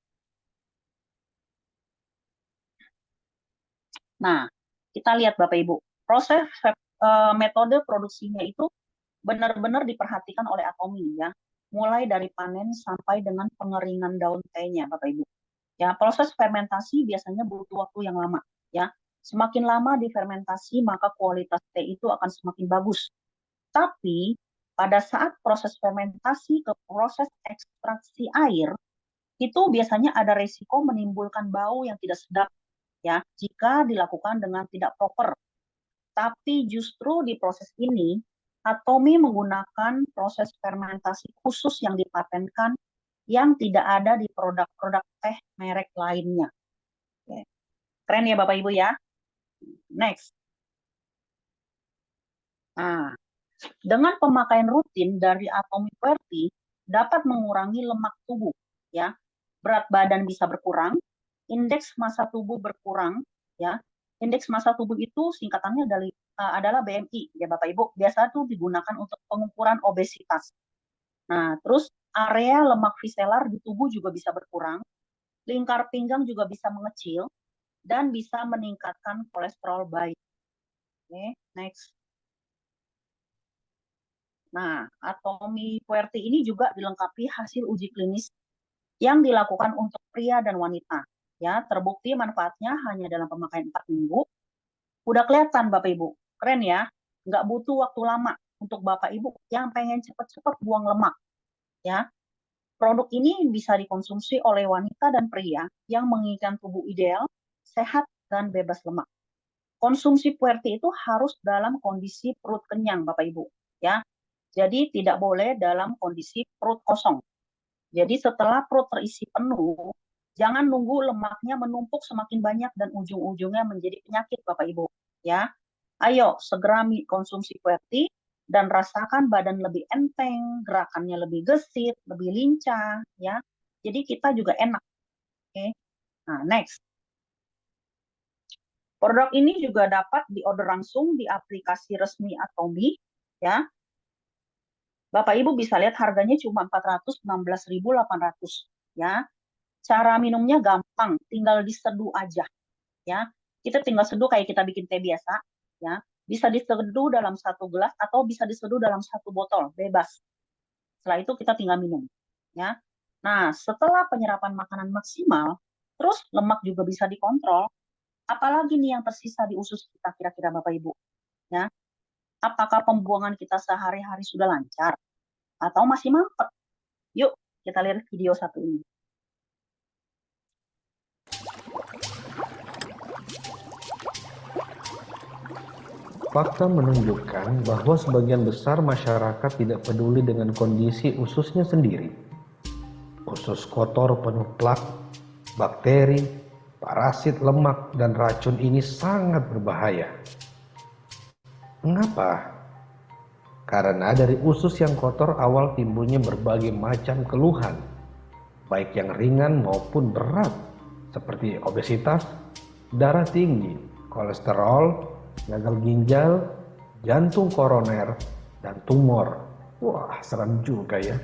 Nah, kita lihat Bapak Ibu, proses metode produksinya itu benar-benar diperhatikan oleh Atomy ya, mulai dari panen sampai dengan pengeringan daun tehnya, Bapak Ibu. Ya, proses fermentasi biasanya butuh waktu yang lama ya. Semakin lama difermentasi, maka kualitas teh itu akan semakin bagus. Tapi pada saat proses fermentasi ke proses ekstraksi air, itu biasanya ada resiko menimbulkan bau yang tidak sedap ya jika dilakukan dengan tidak proper. Tapi justru di proses ini, Atomy menggunakan proses fermentasi khusus yang dipatenkan yang tidak ada di produk-produk teh merek lainnya. Oke. Keren ya Bapak Ibu ya. Next. Nah, dengan pemakaian rutin dari Atomy QWERTY dapat mengurangi lemak tubuh ya. Berat badan bisa berkurang, indeks massa tubuh berkurang ya. Indeks massa tubuh itu singkatannya adalah BMI ya Bapak Ibu. Biasa tuh digunakan untuk pengukuran obesitas. Nah, terus area lemak visceral di tubuh juga bisa berkurang, lingkar pinggang juga bisa mengecil, dan bisa meningkatkan kolesterol baik. Oke, next. Nah, Atomy QWERTY ini juga dilengkapi hasil uji klinis yang dilakukan untuk pria dan wanita. Ya, terbukti manfaatnya hanya dalam pemakaian 4 minggu. Udah kelihatan Bapak Ibu, keren ya. Nggak butuh waktu lama untuk Bapak Ibu yang pengen cepat-cepat buang lemak. Ya, produk ini bisa dikonsumsi oleh wanita dan pria yang menginginkan tubuh ideal, sehat, dan bebas lemak. Konsumsi QWERTY itu harus dalam kondisi perut kenyang, Bapak Ibu. Ya, jadi tidak boleh dalam kondisi perut kosong. Jadi setelah perut terisi penuh, jangan nunggu lemaknya menumpuk semakin banyak dan ujung-ujungnya menjadi penyakit, Bapak Ibu. Ya, ayo segera konsumsi QWERTY dan rasakan badan lebih enteng, gerakannya lebih gesit, lebih lincah, ya. Jadi kita juga enak. Oke. Nah, next. Produk ini juga dapat diorder langsung di aplikasi resmi Atomy, ya. Bapak Ibu bisa lihat harganya cuma 416.800, ya. Cara minumnya gampang, tinggal diseduh aja, ya. Kita tinggal seduh kayak kita bikin teh biasa, ya. Bisa diseduh dalam 1 gelas atau bisa diseduh dalam 1 botol, bebas. Setelah itu kita tinggal minum, ya. Nah, setelah penyerapan makanan maksimal, terus lemak juga bisa dikontrol. Apalagi nih yang tersisa di usus kita kira-kira Bapak Ibu, ya. Apakah pembuangan kita sehari-hari sudah lancar atau masih mampet? Yuk, kita lihat video satu ini. Fakta menunjukkan bahwa sebagian besar masyarakat tidak peduli dengan kondisi ususnya sendiri. Usus kotor penuh plak, bakteri, parasit lemak, dan racun ini sangat berbahaya. Mengapa? Karena dari usus yang kotor awal timbulnya berbagai macam keluhan, baik yang ringan maupun berat, seperti obesitas, darah tinggi, kolesterol, gagal ginjal, jantung koroner, dan tumor. Wah, serem juga ya.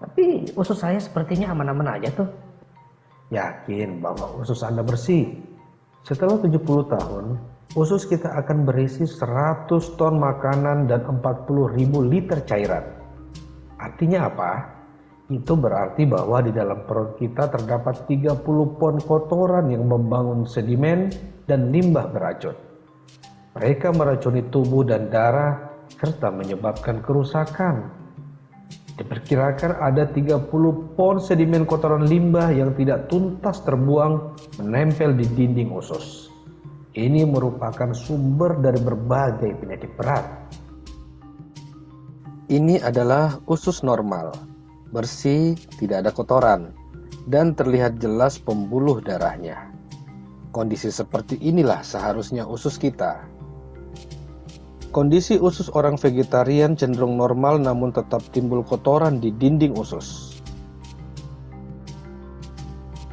Tapi usus saya sepertinya aman-aman aja tuh. Yakin bahwa usus Anda bersih? Setelah 70 tahun, usus kita akan berisi 100 ton makanan dan 40.000 liter cairan. Artinya apa? Itu berarti bahwa di dalam perut kita terdapat 30 pon kotoran yang membangun sedimen dan limbah beracun. Mereka meracuni tubuh dan darah serta menyebabkan kerusakan. Diperkirakan ada 30 pon sedimen kotoran limbah yang tidak tuntas terbuang menempel di dinding usus. Ini merupakan sumber dari berbagai penyakit berat. Ini adalah usus normal, bersih, tidak ada kotoran, dan terlihat jelas pembuluh darahnya. Kondisi seperti inilah seharusnya usus kita. Kondisi usus orang vegetarian cenderung normal namun tetap timbul kotoran di dinding usus.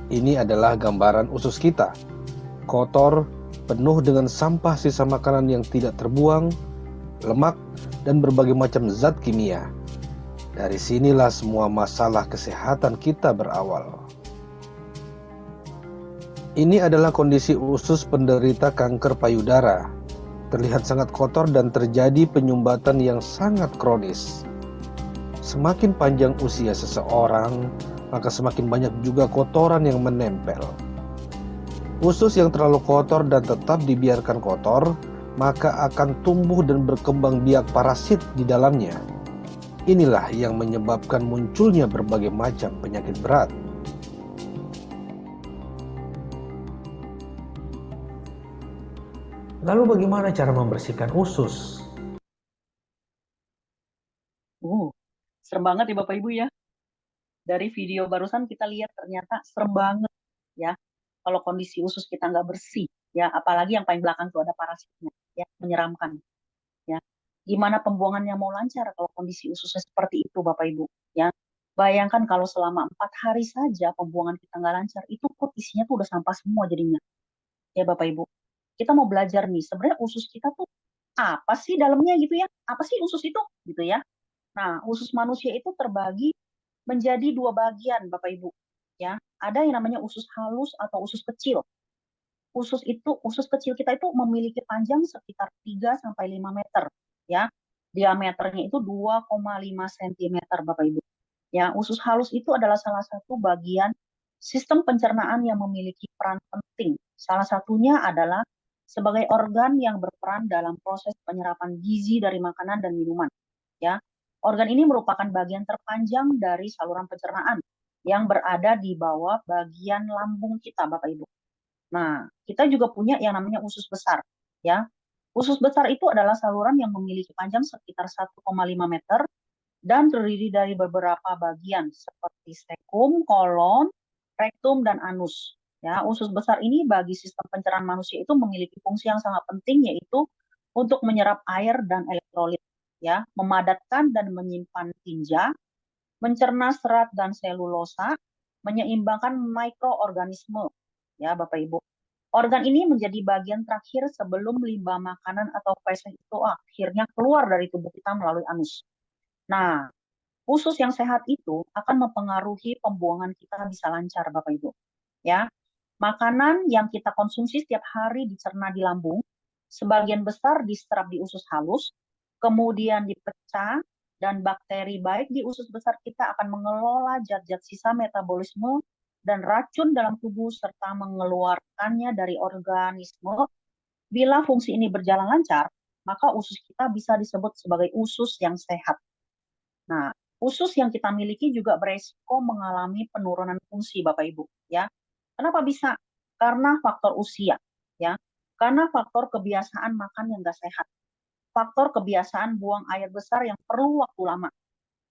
Ini adalah gambaran usus kita. Kotor, penuh dengan sampah sisa makanan yang tidak terbuang, lemak, dan berbagai macam zat kimia. Dari sinilah semua masalah kesehatan kita berawal. Ini adalah kondisi usus penderita kanker payudara. terlihat sangat kotor dan terjadi penyumbatan yang sangat kronis. Semakin panjang usia seseorang, maka semakin banyak juga kotoran yang menempel. Usus yang terlalu kotor dan tetap dibiarkan kotor, maka akan tumbuh dan berkembang biak parasit di dalamnya. Inilah yang menyebabkan munculnya berbagai macam penyakit berat. Lalu bagaimana cara membersihkan usus? Serem banget ya Bapak Ibu ya. Dari video barusan kita lihat ternyata serem banget ya. Kalau kondisi usus kita nggak bersih ya, apalagi yang paling belakang tuh ada parasitnya ya, menyeramkan ya. Gimana pembuangannya mau lancar kalau kondisi ususnya seperti itu Bapak Ibu ya. Bayangkan kalau selama 4 hari saja pembuangan kita nggak lancar, itu kok isinya tuh udah sampah semua jadinya ya Bapak Ibu. Kita mau belajar nih, sebenarnya usus kita tuh apa sih dalamnya gitu ya? Apa sih usus itu gitu ya? Nah, usus manusia itu terbagi menjadi 2 bagian, Bapak Ibu. Ya, ada yang namanya usus halus atau usus kecil. Usus kecil kita itu memiliki panjang sekitar 3 sampai 5 meter, ya. Diameternya itu 2,5 cm, Bapak Ibu. Ya, usus halus itu adalah salah satu bagian sistem pencernaan yang memiliki peran penting. Salah satunya adalah sebagai organ yang berperan dalam proses penyerapan gizi dari makanan dan minuman. Ya, organ ini merupakan bagian terpanjang dari saluran pencernaan yang berada di bawah bagian lambung kita, Bapak Ibu. Nah, kita juga punya yang namanya usus besar, ya. Usus besar itu adalah saluran yang memiliki panjang sekitar 1,5 meter dan terdiri dari beberapa bagian seperti stekum, kolon, rektum, dan anus. Ya, usus besar ini bagi sistem pencernaan manusia itu memiliki fungsi yang sangat penting, yaitu untuk menyerap air dan elektrolit, ya, memadatkan dan menyimpan tinja, mencerna serat dan selulosa, menyeimbangkan mikroorganisme, ya Bapak Ibu. Organ ini menjadi bagian terakhir sebelum limbah makanan atau feses itu akhirnya keluar dari tubuh kita melalui anus. Nah, usus yang sehat itu akan mempengaruhi pembuangan kita bisa lancar, Bapak Ibu. Ya, makanan yang kita konsumsi setiap hari dicerna di lambung, sebagian besar diserap di usus halus, kemudian dipecah, dan bakteri baik di usus besar kita akan mengelola zat-zat sisa metabolisme dan racun dalam tubuh serta mengeluarkannya dari organisme. Bila fungsi ini berjalan lancar, maka usus kita bisa disebut sebagai usus yang sehat. Nah, usus yang kita miliki juga beresiko mengalami penurunan fungsi, Bapak Ibu. Ya, kenapa bisa? Karena faktor usia, ya. Karena faktor kebiasaan makan yang nggak sehat, faktor kebiasaan buang air besar yang perlu waktu lama,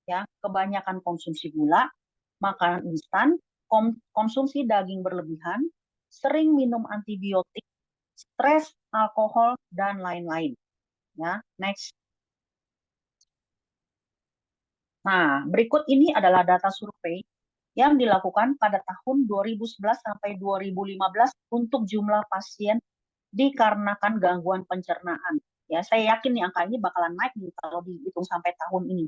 ya. Kebanyakan konsumsi gula, makanan instan, konsumsi daging berlebihan, sering minum antibiotik, stres, alkohol, dan lain-lain. Ya, next. Nah, berikut ini adalah data survei yang dilakukan pada tahun 2011 sampai 2015 untuk jumlah pasien dikarenakan gangguan pencernaan. Ya, saya yakin nih angka ini bakalan naik nih kalau dihitung sampai tahun ini.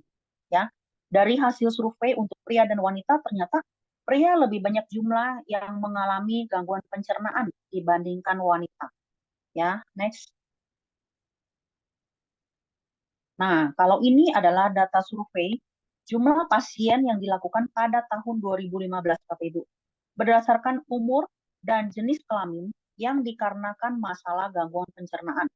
Ya, dari hasil survei untuk pria dan wanita ternyata pria lebih banyak jumlah yang mengalami gangguan pencernaan dibandingkan wanita. Ya, next. Nah, kalau ini adalah data survei jumlah pasien yang dilakukan pada tahun 2015, Bapak Ibu, berdasarkan umur dan jenis kelamin yang dikarenakan masalah gangguan pencernaan.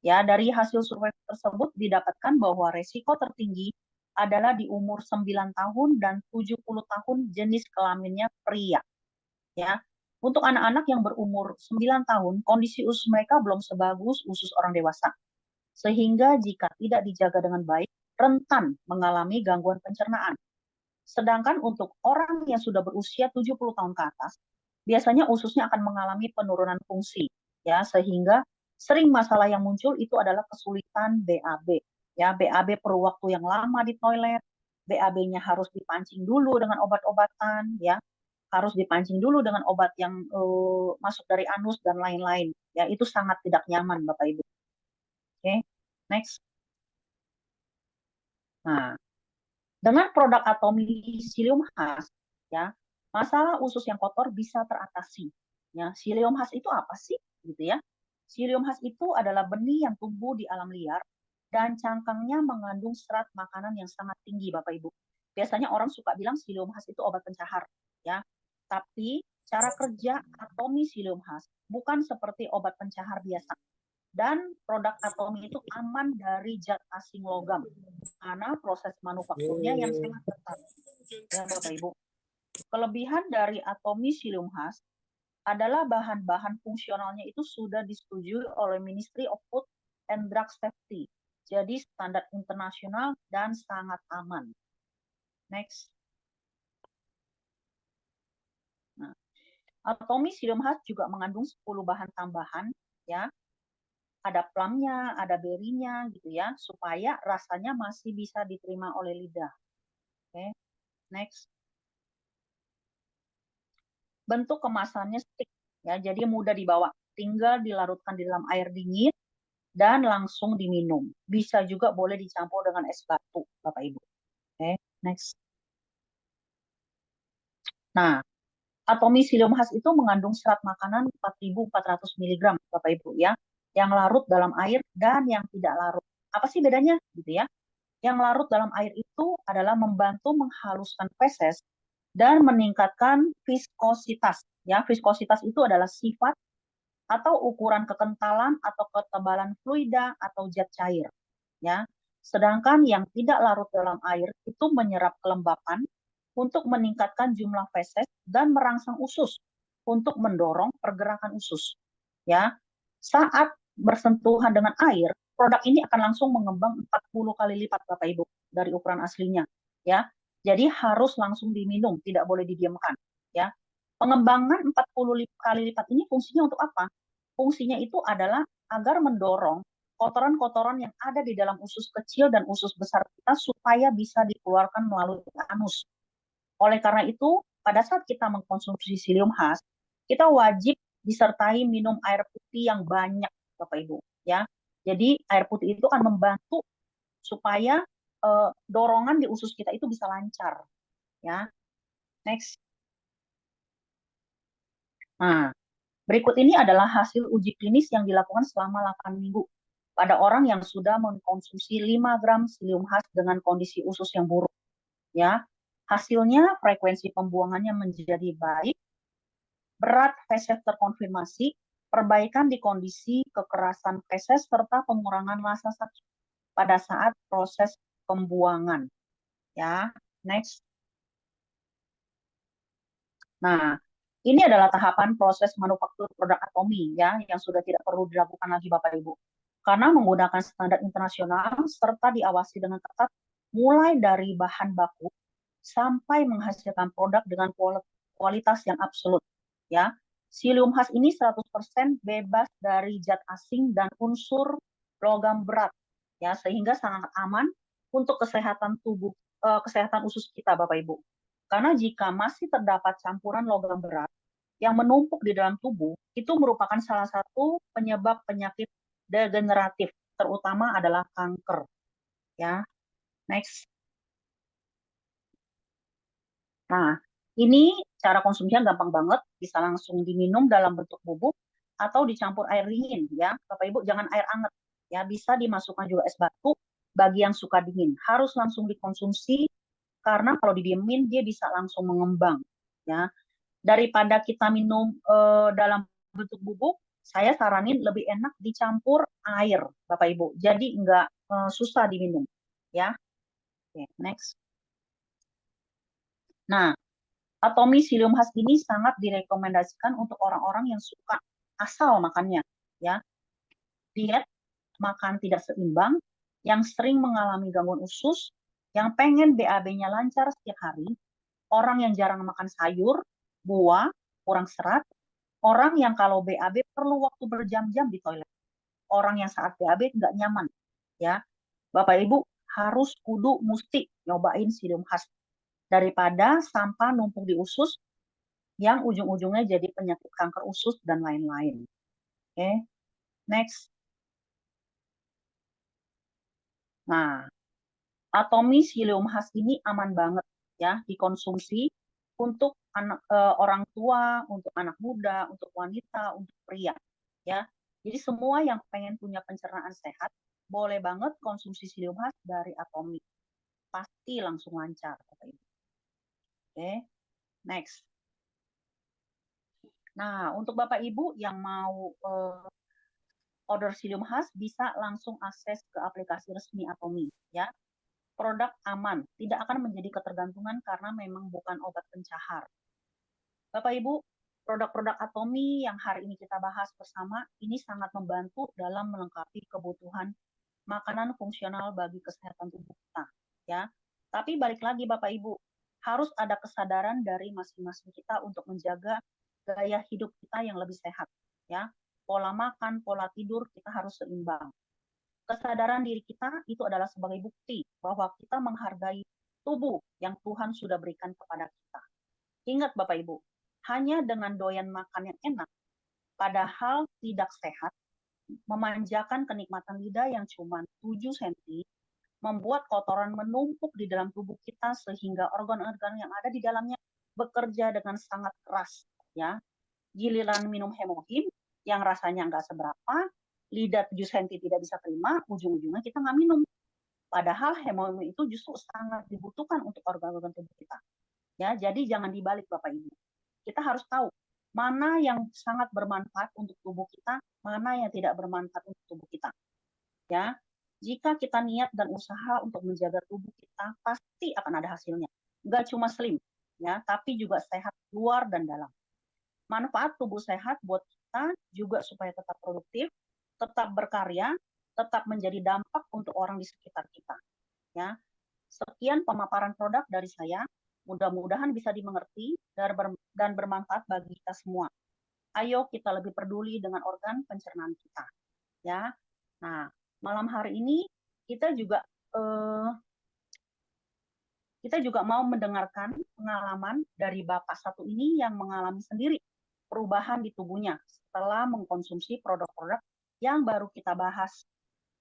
Ya, dari hasil survei tersebut didapatkan bahwa resiko tertinggi adalah di umur 9 tahun dan 70 tahun jenis kelaminnya pria. Ya, untuk anak-anak yang berumur 9 tahun, kondisi usus mereka belum sebagus usus orang dewasa. Sehingga jika tidak dijaga dengan baik, rentan mengalami gangguan pencernaan. Sedangkan untuk orang yang sudah berusia 70 tahun ke atas, biasanya ususnya akan mengalami penurunan fungsi, ya, sehingga sering masalah yang muncul itu adalah kesulitan BAB. Ya, BAB perlu waktu yang lama di toilet, BAB-nya harus dipancing dulu dengan obat-obatan, ya, harus dipancing dulu dengan obat yang masuk dari anus dan lain-lain. Ya, itu sangat tidak nyaman, Bapak Ibu. Oke, next. Nah, dengan produk Atomy Psyllium Husk, ya, masalah usus yang kotor bisa teratasi. Ya, Psyllium Husk itu apa sih, gitu ya? Psyllium husk itu adalah benih yang tumbuh di alam liar dan cangkangnya mengandung serat makanan yang sangat tinggi, Bapak Ibu. Biasanya orang suka bilang Psyllium husk itu obat pencahar, ya. Tapi cara kerja atomi Psyllium husk bukan seperti obat pencahar biasa. Dan produk atomi itu aman dari zat asing logam karena proses manufakturnya yang sangat ketat, ya Bapak Ibu. Kelebihan dari atomi Psyllium husk adalah bahan-bahan fungsionalnya itu sudah disetujui oleh Ministry of Food and Drug Safety. Jadi standar internasional dan sangat aman. Next. Nah, atomi Psyllium husk juga mengandung 10 bahan tambahan, ya. Ada plumnya, ada berry-nya gitu ya, supaya rasanya masih bisa diterima oleh lidah. Oke, next. Bentuk kemasannya stick ya, jadi mudah dibawa. Tinggal dilarutkan di dalam air dingin dan langsung diminum. Bisa juga boleh dicampur dengan es batu, Bapak Ibu. Oke, next. Nah, atomi Psyllium husk itu mengandung serat makanan 4.400 mg, Bapak Ibu ya, yang larut dalam air dan yang tidak larut. Apa sih bedanya gitu ya? Yang larut dalam air itu adalah membantu menghaluskan feses dan meningkatkan viskositas. Ya, viskositas itu adalah sifat atau ukuran kekentalan atau ketebalan fluida atau zat cair. Ya, sedangkan yang tidak larut dalam air itu menyerap kelembapan untuk meningkatkan jumlah feses dan merangsang usus untuk mendorong pergerakan usus. Ya, saat bersentuhan dengan air, produk ini akan langsung mengembang 40 kali lipat, Bapak Ibu, dari ukuran aslinya. Ya, jadi harus langsung diminum, tidak boleh didiamkan. Ya, pengembangan 40 kali lipat ini fungsinya untuk apa? Fungsinya itu adalah agar mendorong kotoran-kotoran yang ada di dalam usus kecil dan usus besar kita supaya bisa dikeluarkan melalui anus. Oleh karena itu, pada saat kita mengkonsumsi Psyllium husk, kita wajib disertai minum air putih yang banyak, Bapak Ibu. Ya, jadi air putih itu akan membantu supaya dorongan di usus kita itu bisa lancar. Ya, next. Nah, berikut ini adalah hasil uji klinis yang dilakukan selama 8 minggu pada orang yang sudah mengkonsumsi 5 gram Psyllium husk dengan kondisi usus yang buruk. Ya, hasilnya frekuensi pembuangannya menjadi baik, berat feses terkonfirmasi, perbaikan di kondisi kekerasan feses serta pengurangan rasa sakit pada saat proses pembuangan. Ya, next. Nah, ini adalah tahapan proses manufaktur produk atomi ya yang sudah tidak perlu dilakukan lagi Bapak Ibu. Karena menggunakan standar internasional serta diawasi dengan ketat mulai dari bahan baku sampai menghasilkan produk dengan kualitas yang absolut ya. Psyllium husk ini 100% bebas dari zat asing dan unsur logam berat ya, sehingga sangat aman untuk kesehatan tubuh, kesehatan usus kita Bapak Ibu. Karena jika masih terdapat campuran logam berat yang menumpuk di dalam tubuh, itu merupakan salah satu penyebab penyakit degeneratif, terutama adalah kanker. Ya, next. Nah, ini cara konsumsinya gampang banget, bisa langsung diminum dalam bentuk bubuk atau dicampur air dingin ya. Bapak Ibu jangan air hangat ya, bisa dimasukkan juga es batu bagi yang suka dingin. Harus langsung dikonsumsi karena kalau didiemin dia bisa langsung mengembang ya. Daripada kita minum dalam bentuk bubuk, saya saranin lebih enak dicampur air, Bapak Ibu. Jadi enggak susah diminum ya. Oke, next. Nah, atomi Psyllium husk ini sangat direkomendasikan untuk orang-orang yang suka asal makannya ya. Diet makan tidak seimbang, yang sering mengalami gangguan usus, yang pengen BAB-nya lancar setiap hari, orang yang jarang makan sayur, buah, kurang serat, orang yang kalau BAB perlu waktu berjam-jam di toilet, orang yang saat BAB nggak nyaman, ya. Bapak Ibu harus kudu mesti nyobain Psyllium husk daripada sampah numpuk di usus yang ujung-ujungnya jadi penyakit kanker usus dan lain-lain. Oke, next. Nah, atomi Psyllium husk ini aman banget ya dikonsumsi untuk anak orang tua, untuk anak muda, untuk wanita, untuk pria ya. Jadi semua yang pengen punya pencernaan sehat, boleh banget konsumsi psyllium husk dari Atomy. Pasti langsung lancar, Bapak Ibu. Oke, next. Nah, untuk Bapak Ibu yang mau order psyllium husk, bisa langsung akses ke aplikasi resmi Atomy, ya. Produk aman, tidak akan menjadi ketergantungan karena memang bukan obat pencahar. Bapak Ibu, produk-produk Atomy yang hari ini kita bahas bersama ini sangat membantu dalam melengkapi kebutuhan makanan fungsional bagi kesehatan tubuh kita, ya. Tapi balik lagi Bapak Ibu, harus ada kesadaran dari masing-masing kita untuk menjaga gaya hidup kita yang lebih sehat, ya. Pola makan, pola tidur kita harus seimbang. Kesadaran diri kita itu adalah sebagai bukti bahwa kita menghargai tubuh yang Tuhan sudah berikan kepada kita. Ingat Bapak Ibu, hanya dengan doyan makan yang enak, padahal tidak sehat, memanjakan kenikmatan lidah yang cuma 7 cm, membuat kotoran menumpuk di dalam tubuh kita sehingga organ-organ yang ada di dalamnya bekerja dengan sangat keras, ya. Giliran minum hemohim yang rasanya nggak seberapa, lidah 7 cm tidak bisa terima, ujung-ujungnya kita nggak minum. Padahal hemohim itu justru sangat dibutuhkan untuk organ-organ tubuh kita. Ya, jadi jangan dibalik Bapak Ibu. Kita harus tahu mana yang sangat bermanfaat untuk tubuh kita, mana yang tidak bermanfaat untuk tubuh kita. Ya, jika kita niat dan usaha untuk menjaga tubuh kita, pasti akan ada hasilnya. Nggak cuma slim, ya, tapi juga sehat luar dan dalam. Manfaat tubuh sehat buat kita juga supaya tetap produktif, tetap berkarya, tetap menjadi dampak untuk orang di sekitar kita. Ya, sekian pemaparan produk dari saya. Mudah-mudahan bisa dimengerti dan bermanfaat bagi kita semua. Ayo kita lebih peduli dengan organ pencernaan kita. Ya, nah malam hari ini kita juga mau mendengarkan pengalaman dari Bapak satu ini yang mengalami sendiri perubahan di tubuhnya setelah mengkonsumsi produk-produk yang baru kita bahas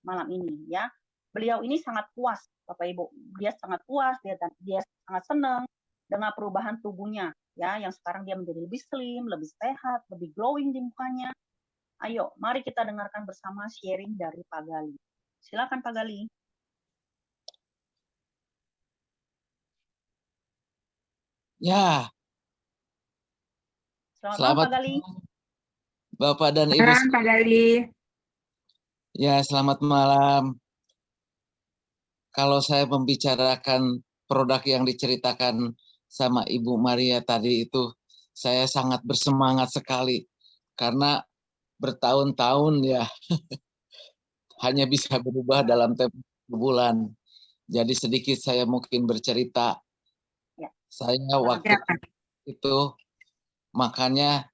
malam ini. Ya, beliau ini sangat puas, Bapak Ibu. Dia sangat puas, dia sangat senang dengan perubahan tubuhnya, ya, yang sekarang dia menjadi lebih slim, lebih sehat, lebih glowing di mukanya. Ayo, mari kita dengarkan bersama sharing dari Pak Gali. Silakan Pak Gali. Ya, Selamat malam selamat Pak Gali. Bapak dan Ibu. Malam Pak Gali. Ya, selamat malam. Kalau saya membicarakan produk yang diceritakan sama Ibu Maria tadi itu, saya sangat bersemangat sekali. Karena bertahun-tahun ya, hanya bisa berubah dalam tempo bulan. Jadi sedikit saya mungkin bercerita. Ya. Saya waktu itu makannya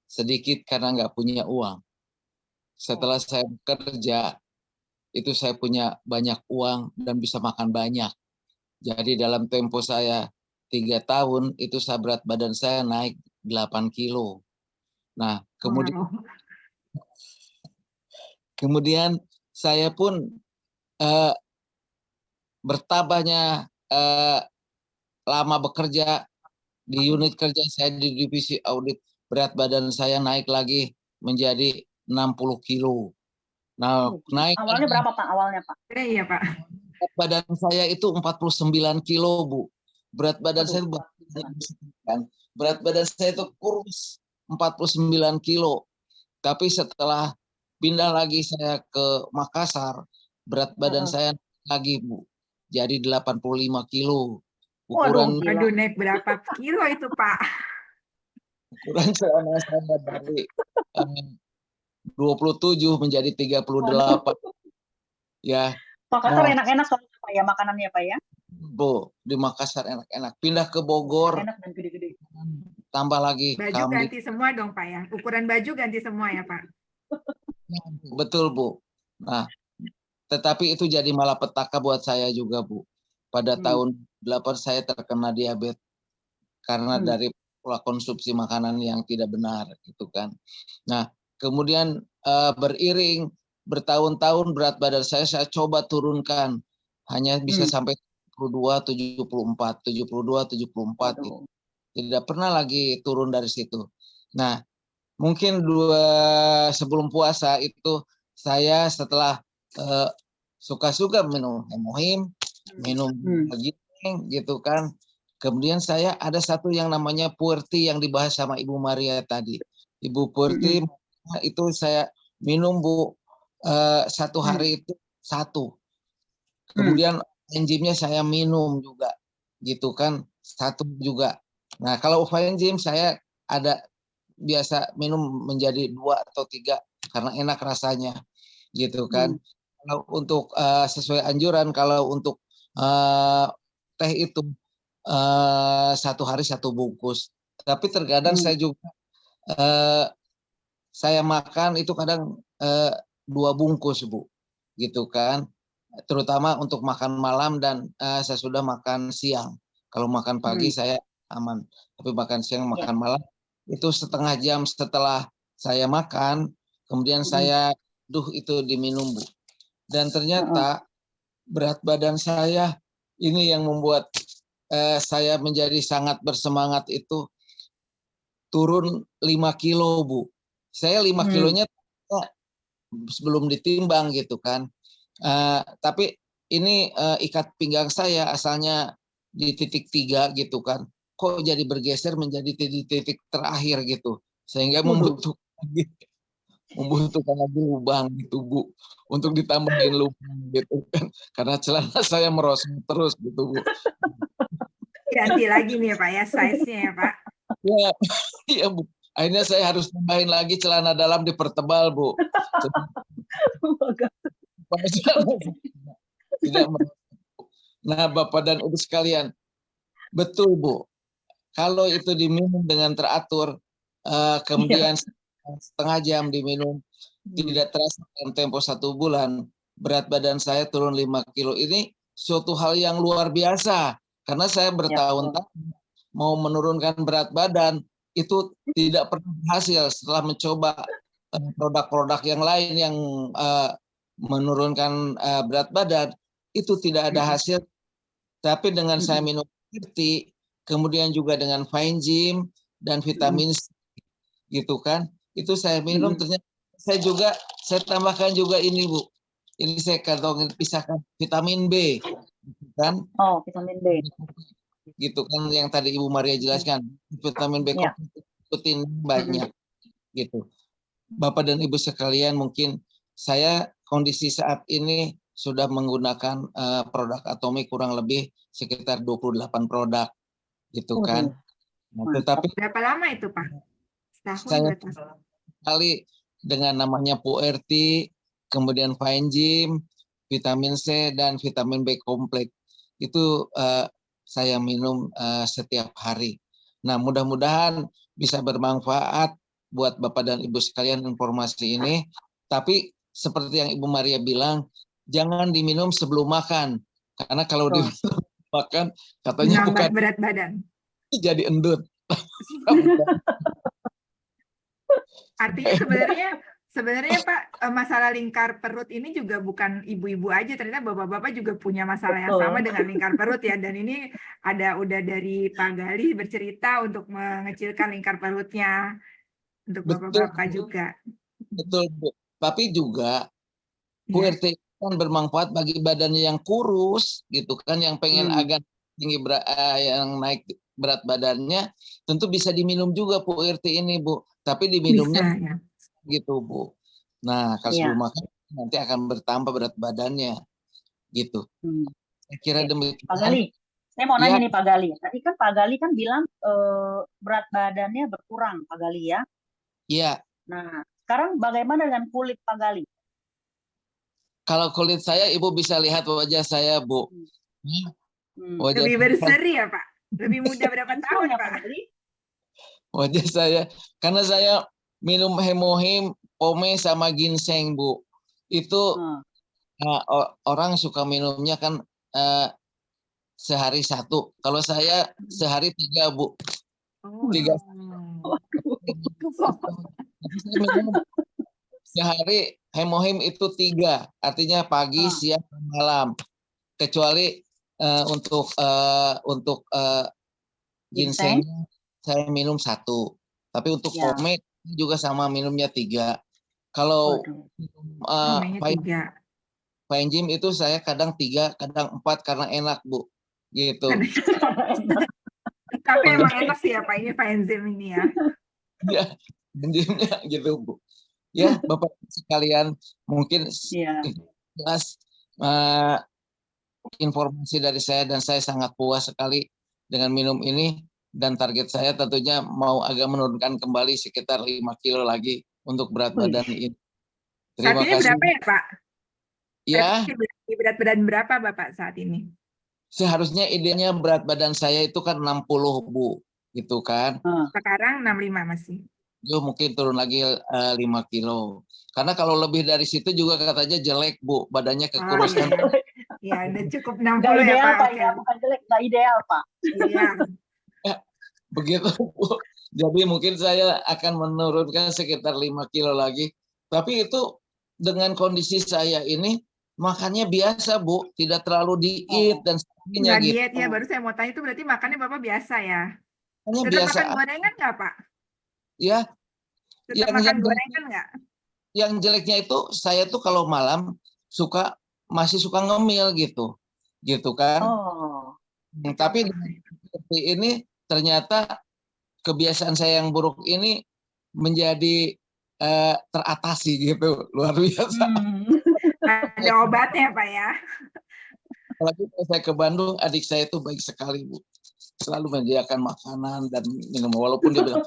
sedikit karena nggak punya uang. Setelah saya bekerja, itu saya punya banyak uang dan bisa makan banyak. Jadi dalam tempo saya 3 tahun, itu berat badan saya naik 8 kilo. Nah, kemudian saya pun bertambahnya lama bekerja di unit kerja saya di divisi audit, berat badan saya naik lagi menjadi 60 kilo. Nah, naik awalnya lagi. Berapa Pak awalnya Pak? Iya Pak. Berat badan saya itu 49 kilo Bu. Berat badan saya berat badan saya itu kurus 49 kilo. Tapi setelah pindah lagi saya ke Makassar, berat badan saya lagi Bu. Jadi 85 kilo. Ukuran aduh, naik berapa kilo itu Pak? Ukuran celana saya dari 27 menjadi 38. Ya. Makassar enak-enak soalnya Pak ya makanannya Pak ya. Bu, di Makassar enak-enak. Pindah ke Bogor. Enak dan gede-gede. Tambah lagi baju ganti semua dong Pak ya. Ukuran baju ganti semua ya Pak. Betul Bu. Nah, tetapi itu jadi malapetaka buat saya juga Bu. Pada tahun 8 saya terkena diabetes karena dari pola konsumsi makanan yang tidak benar gitu kan. Nah, kemudian beriring bertahun-tahun berat badan saya coba turunkan hanya bisa sampai 72, 74 gitu. Tidak pernah lagi turun dari situ. Nah, mungkin sebelum puasa itu saya setelah suka-suka minum hemohim, minum ginseng gitu kan. Kemudian saya ada satu yang namanya puerti yang dibahas sama Ibu Maria tadi. Ibu puerti itu saya minum Bu, satu hari itu satu. Kemudian enzimnya saya minum juga, gitu kan, satu juga. Nah kalau enzim saya ada biasa minum menjadi 2 atau 3 karena enak rasanya, gitu kan. Kalau untuk sesuai anjuran, kalau untuk teh itu 1 hari 1 bungkus. Tapi terkadang saya juga saya makan itu kadang 2 bungkus Bu, gitu kan. Terutama untuk makan malam dan sesudah makan siang. Kalau makan pagi saya aman, tapi makan siang, makan malam itu setengah jam setelah saya makan, kemudian saya itu diminum Bu. Dan ternyata berat badan saya ini yang membuat saya menjadi sangat bersemangat itu turun 5 kilo Bu. Saya 5 kilonya sebelum ditimbang gitu kan. Tapi ini ikat pinggang saya asalnya di titik 3 gitu kan. Kok jadi bergeser menjadi titik terakhir gitu. Sehingga membutuhkan lagi lubang gitu Bu. Untuk ditambahin lubang gitu kan. Karena celana saya merosot terus gitu Bu. Ganti lagi nih ya Pak ya, size-nya ya Pak. Ya, iya Bu. Akhirnya saya harus tambahin lagi celana dalam dipertebal Bu. Tidak. Nah Bapak dan Ibu sekalian, betul Bu. Kalau itu diminum dengan teratur, kemudian setengah jam diminum, tidak terasa dalam tempo 1 bulan, berat badan saya turun 5 kilo. Ini suatu hal yang luar biasa. Karena saya bertahun-tahun mau menurunkan berat badan, itu tidak pernah berhasil setelah mencoba produk-produk yang lain yang menurunkan berat badan, itu tidak ada hasil. Tapi dengan saya minum seperti, kemudian juga dengan Enzim dan vitamin C, gitu kan, itu saya minum. Ternyata saya tambahkan juga ini Bu, ini saya kantongin, pisahkan vitamin B, gitu kan. Oh, vitamin B. Gitu kan yang tadi Ibu Maria jelaskan, vitamin B ikutin banyak, gitu. Bapak dan Ibu sekalian, mungkin saya kondisi saat ini sudah menggunakan produk Atomy kurang lebih sekitar 28 produk, gitu kan. Nah, tetapi berapa lama itu Pak? Setahun, saya 2 tahun? kali dengan namanya puerti, kemudian Enzim, vitamin C dan vitamin B kompleks itu saya minum setiap hari. Nah, mudah-mudahan bisa bermanfaat buat Bapak dan Ibu sekalian informasi ini. Tapi seperti yang Ibu Maria bilang, jangan diminum sebelum makan. Karena kalau diminum makan, katanya nambah bukan berat badan. Jadi endut. Artinya sebenarnya Pak, masalah lingkar perut ini juga bukan ibu-ibu aja, ternyata bapak-bapak juga punya masalah yang sama dengan lingkar perut ya. Dan ini udah dari Pak Gali bercerita untuk mengecilkan lingkar perutnya untuk bapak-bapak juga. Betul Bu. Tapi juga puerti kan bermanfaat bagi badannya yang kurus gitu kan, yang pengen agak tinggi yang naik berat badannya, tentu bisa diminum juga puerti ini Bu. Tapi diminumnya bisa, ya. Gitu Bu. Nah kalau sebelum makan nanti akan bertambah berat badannya gitu. Saya kira demikian. Pak Gali, saya mau nanya nih Pak Gali. Tadi kan Pak Gali kan bilang berat badannya berkurang Pak Gali ya. Iya. Nah sekarang bagaimana dengan kulit Pak Gali? Kalau kulit saya, Ibu bisa lihat wajah saya Bu. Wajah lebih berseri ya Pak? Lebih muda berapa tahun ya Pak? Wajah saya, karena saya minum hemohim, pome sama ginseng Bu. Itu orang suka minumnya kan sehari 1. Kalau saya sehari 3 Bu. 3. Sehari hemohim itu 3, artinya pagi, siang, malam. Kecuali untuk ginseng saya minum 1. Tapi untuk pome juga sama minumnya 3. Kalau Waduh. Namanya 3. Fine Gym itu saya kadang 3, kadang 4 karena enak, Bu. Gitu. Tapi emang enak sih ya Pak ini Fine ini ya. Ya, gymnya gitu, Bu. Ya, Bapak sekalian, mungkin Iya. jelas informasi dari saya dan saya sangat puas sekali dengan minum ini dan target saya tentunya mau agak menurunkan kembali sekitar 5 kilo lagi untuk berat Wih. badan ini. Saat Terima ini kasih. berapa ya Pak? Ya, Di berat badan berapa Bapak saat ini? seharusnya idenya berat badan saya itu kan 60, Bu. Gitu kan. Sekarang 65 masih. Yo, mungkin turun lagi 5 kilo. Karena kalau lebih dari situ juga katanya jelek, Bu. Badannya kekurusan. Ya, udah cukup 60 Nggak ya ideal, Pak. Pak, Oke. ya. Bukan jelek, nggak ideal, Pak. Iya. Begitu, Bu. Jadi mungkin saya akan menurunkan sekitar 5 kilo lagi. Tapi itu dengan kondisi saya ini makannya biasa, Bu. Tidak terlalu diet dan sebagainya Nggak gitu. diet ya, baru saya mau tanya itu berarti makannya Bapak biasa ya? Hanya Tetap biasa makan gorengan nggak Pak? ya. Tetap makan gorengan nggak? Yang jeleknya itu saya tuh kalau malam masih suka ngemil gitu. Gitu kan. Tapi seperti ini ternyata kebiasaan saya yang buruk ini menjadi teratasi gitu, luar biasa. Ada obatnya Pak ya? Apalagi kalau saya ke Bandung, adik saya itu baik sekali, Bu. Selalu menyediakan makanan dan minum, walaupun dia bilang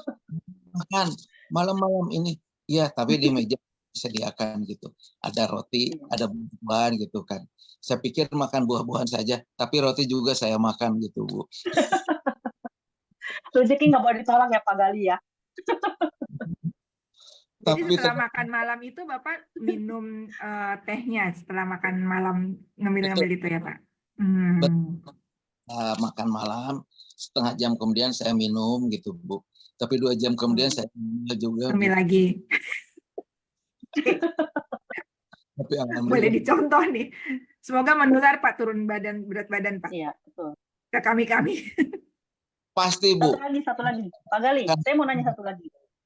makan malam-malam ini, ya tapi di meja disediakan gitu. Ada roti, ada buah-buahan gitu kan. Saya pikir makan buah-buahan saja, tapi roti juga saya makan gitu, Bu. Rezeki nggak boleh ditolak ya Pak Gali ya. Jadi setelah makan malam itu Bapak minum tehnya setelah makan malam ngemil-ngemil itu ya Pak? Makan malam, setengah jam kemudian saya minum gitu, Bu. Tapi 2 jam kemudian saya minum juga. Ngemil lagi. Tapi boleh dicontoh nih. Semoga menular Pak turun berat badan Pak. Iya, betul. Ke kami-kami. Pasti, Bu. Satu lagi. Pak Gali, saya mau nanya satu lagi.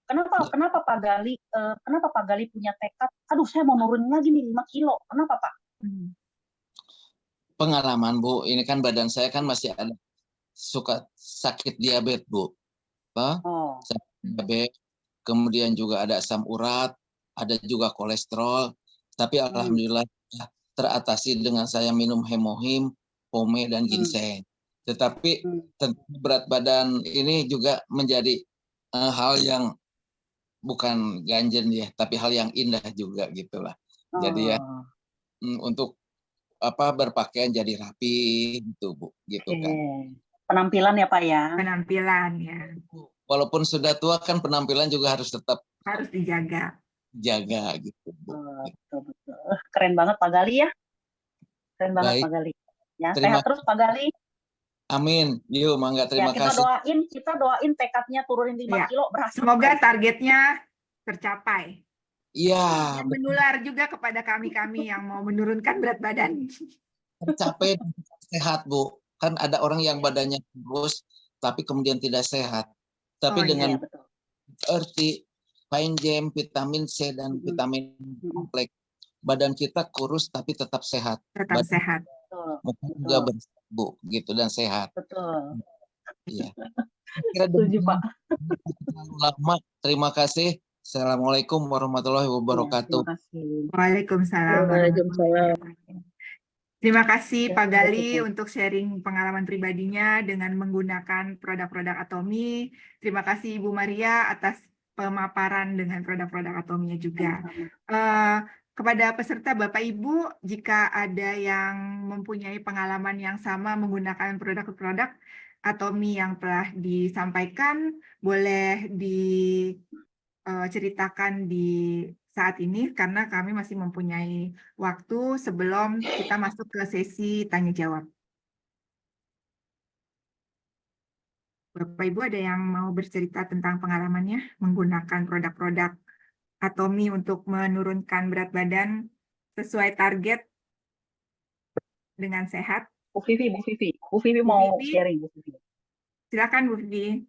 Kenapa Pak Gali punya tekad, aduh saya mau nurunin lagi nih 5 kilo. Kenapa Pak? Pengalaman, Bu. Ini kan badan saya kan masih ada suka sakit diabetes, Bu. Sakit diabetes, kemudian juga ada asam urat, ada juga kolesterol. Tapi alhamdulillah teratasi dengan saya minum hemohim, pome, dan ginseng. Tetapi tentu berat badan ini juga menjadi hal yang bukan ganjen ya, tapi hal yang indah juga gitulah. Jadi ya untuk berpakaian jadi rapi gitu, Bu, gitu kan. Penampilan ya Pak ya. Penampilan ya. Walaupun sudah tua kan penampilan juga harus tetap dijaga. Jaga gitu, Bu. Betul. Keren banget Pak Gali ya. Keren banget Pak Gali. Ya, sehat terus Pak Gali. Amin. Yuk, mangga, terima kasih. Kita doain tekadnya turunin 5 kilo berhasil. Semoga targetnya tercapai. Iya. Menular juga kepada kami-kami yang mau menurunkan berat badan. Tercapai dan sehat, Bu. Kan ada orang yang badannya kurus tapi kemudian tidak sehat. Tapi dengan seperti Fine Gym, vitamin C dan vitamin kompleks, badan kita kurus tapi tetap sehat. Tetap sehat. Mungkin juga bersih, Bu, gitu, dan sehat. Betul. Iya. Setuju, Pak. Lama. Terima kasih. Assalamualaikum warahmatullahi wabarakatuh. Terima kasih. Waalaikumsalam. Terima kasih Pak Gali untuk sharing pengalaman pribadinya dengan menggunakan produk-produk Atomy. Terima kasih Ibu Maria atas pemaparan dengan produk-produk Atomy juga. Kepada peserta Bapak Ibu, jika ada yang mempunyai pengalaman yang sama menggunakan produk-produk Atomy yang telah disampaikan, boleh diceritakan di saat ini karena kami masih mempunyai waktu sebelum kita masuk ke sesi tanya jawab. Bapak Ibu ada yang mau bercerita tentang pengalamannya menggunakan produk-produk Atomy untuk menurunkan berat badan sesuai target dengan sehat? Bu Vivi mau sharing, Bu Vivi. Silakan Bu Vivi.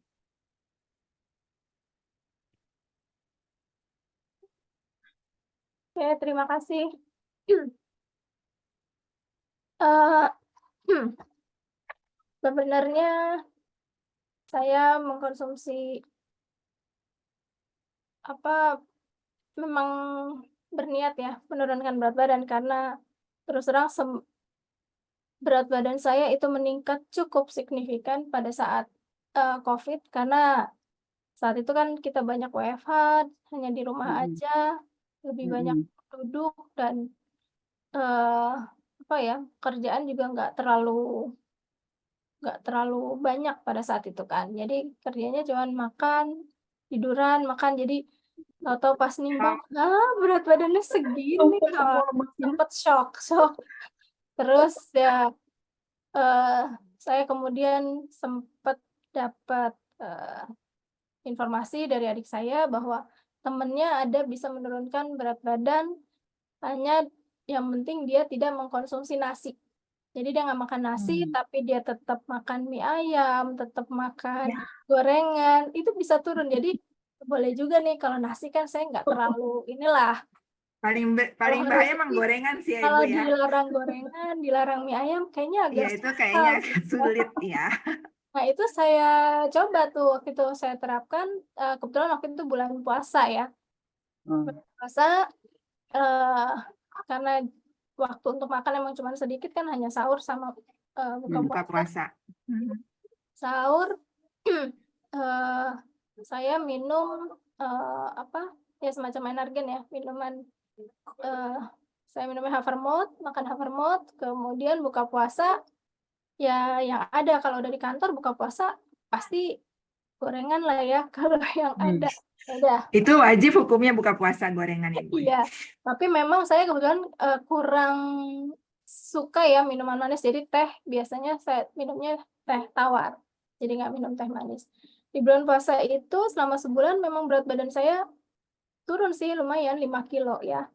Oke, terima kasih. Eh, Sebenarnya saya mengkonsumsi memang berniat ya menurunkan berat badan karena terus terang berat badan saya itu meningkat cukup signifikan pada saat COVID karena saat itu kan kita banyak WFH, hanya di rumah aja, lebih banyak duduk dan kerjaan juga nggak terlalu banyak pada saat itu kan. Jadi kerjanya cuman makan, tiduran, makan. Jadi tahu-tahu pas nimbang, berat badannya segini, sempet shock. Terus ya saya kemudian sempat dapat informasi dari adik saya bahwa temennya ada bisa menurunkan berat badan, hanya yang penting dia tidak mengkonsumsi nasi. Jadi dia nggak makan nasi, tapi dia tetap makan mie ayam, tetap makan gorengan, itu bisa turun. Jadi boleh juga nih kalau nasi kan saya nggak terlalu inilah. Paling Kalau bahaya harus emang gorengan sih ya, kalau Ibu ya. dilarang gorengan, dilarang mie ayam, kayaknya Iya, agak itu susah kayaknya agak gitu. sulit ya. Nah, itu saya coba tuh waktu itu saya terapkan, kebetulan waktu itu bulan puasa ya. Bulan puasa, karena waktu untuk makan emang cuma sedikit kan, hanya sahur sama buka Buka puasa. puasa. Sahur, saya minum ya semacam energen ya, minuman. Saya minumnya Havermut, makan Havermut, kemudian buka puasa. Ya, yang ada kalau dari kantor buka puasa pasti gorengan lah ya kalau yang ada. Udah. Itu wajib hukumnya buka puasa gorengan Ibu. Iya, tapi memang saya kebetulan kurang suka ya minuman manis. Jadi teh biasanya saya minumnya teh tawar. Jadi nggak minum teh manis. Di bulan puasa itu selama sebulan memang berat badan saya turun sih lumayan 5 kilo ya.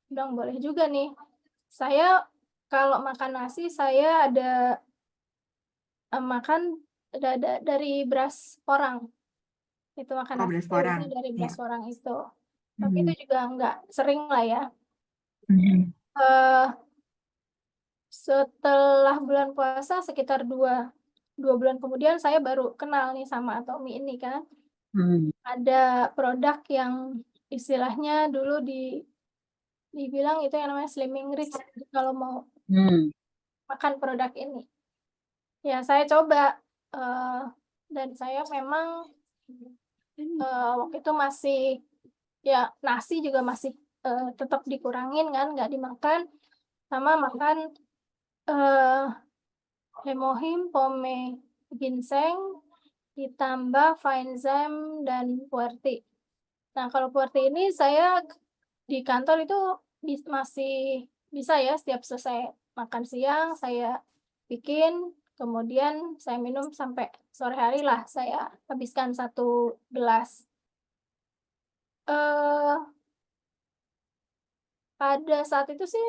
Dong boleh juga nih. Saya kalau makan nasi saya ada makan dari beras porang. Itu makan nasi beras porang. itu dari beras Iya. porang itu. Tapi itu juga nggak sering lah ya. Setelah bulan puasa sekitar 2 bulan kemudian saya baru kenal nih sama Atomy ini kan. Ada produk yang istilahnya dulu dibilang itu yang namanya Slimming Rich kalau mau makan produk ini. Ya saya coba dan saya memang waktu itu masih ya nasi juga masih tetap dikurangin kan, nggak dimakan, sama makan Hemohim, pome ginseng, ditambah Finezym dan Puerti. Nah kalau Puerti ini saya di kantor itu masih bisa ya, setiap selesai makan siang saya bikin, kemudian saya minum sampai sore hari lah, saya habiskan 1 gelas. Pada saat itu sih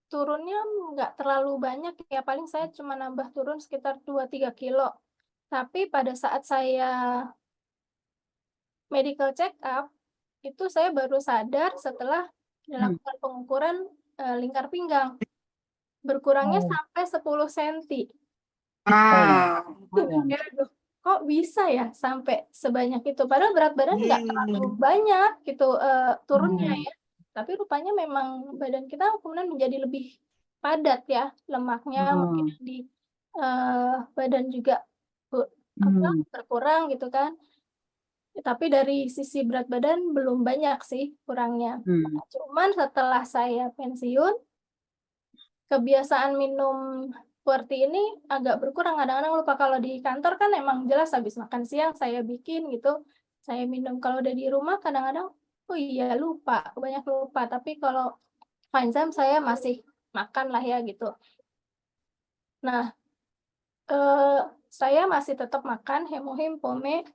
turunnya nggak terlalu banyak ya, paling saya cuma nambah turun sekitar 2-3 kilo. Tapi pada saat saya medical check up, itu saya baru sadar setelah dilakukan pengukuran lingkar pinggang. Berkurangnya sampai 10 cm. Kok bisa ya sampai sebanyak itu? Padahal berat badan nggak terlalu banyak gitu turunnya ya. Tapi rupanya memang badan kita kemudian menjadi lebih padat ya, lemaknya mungkin di badan juga berkurang gitu kan. Tapi dari sisi berat badan belum banyak sih kurangnya. Cuman setelah saya pensiun, kebiasaan minum Puerti ini agak berkurang. Kadang-kadang lupa, kalau di kantor kan emang jelas habis makan siang saya bikin gitu, saya minum. Kalau udah di rumah kadang-kadang oh iya lupa, banyak lupa. Tapi kalau Finezym saya masih makan lah ya gitu. Nah, saya masih tetap makan Hemohim, pome,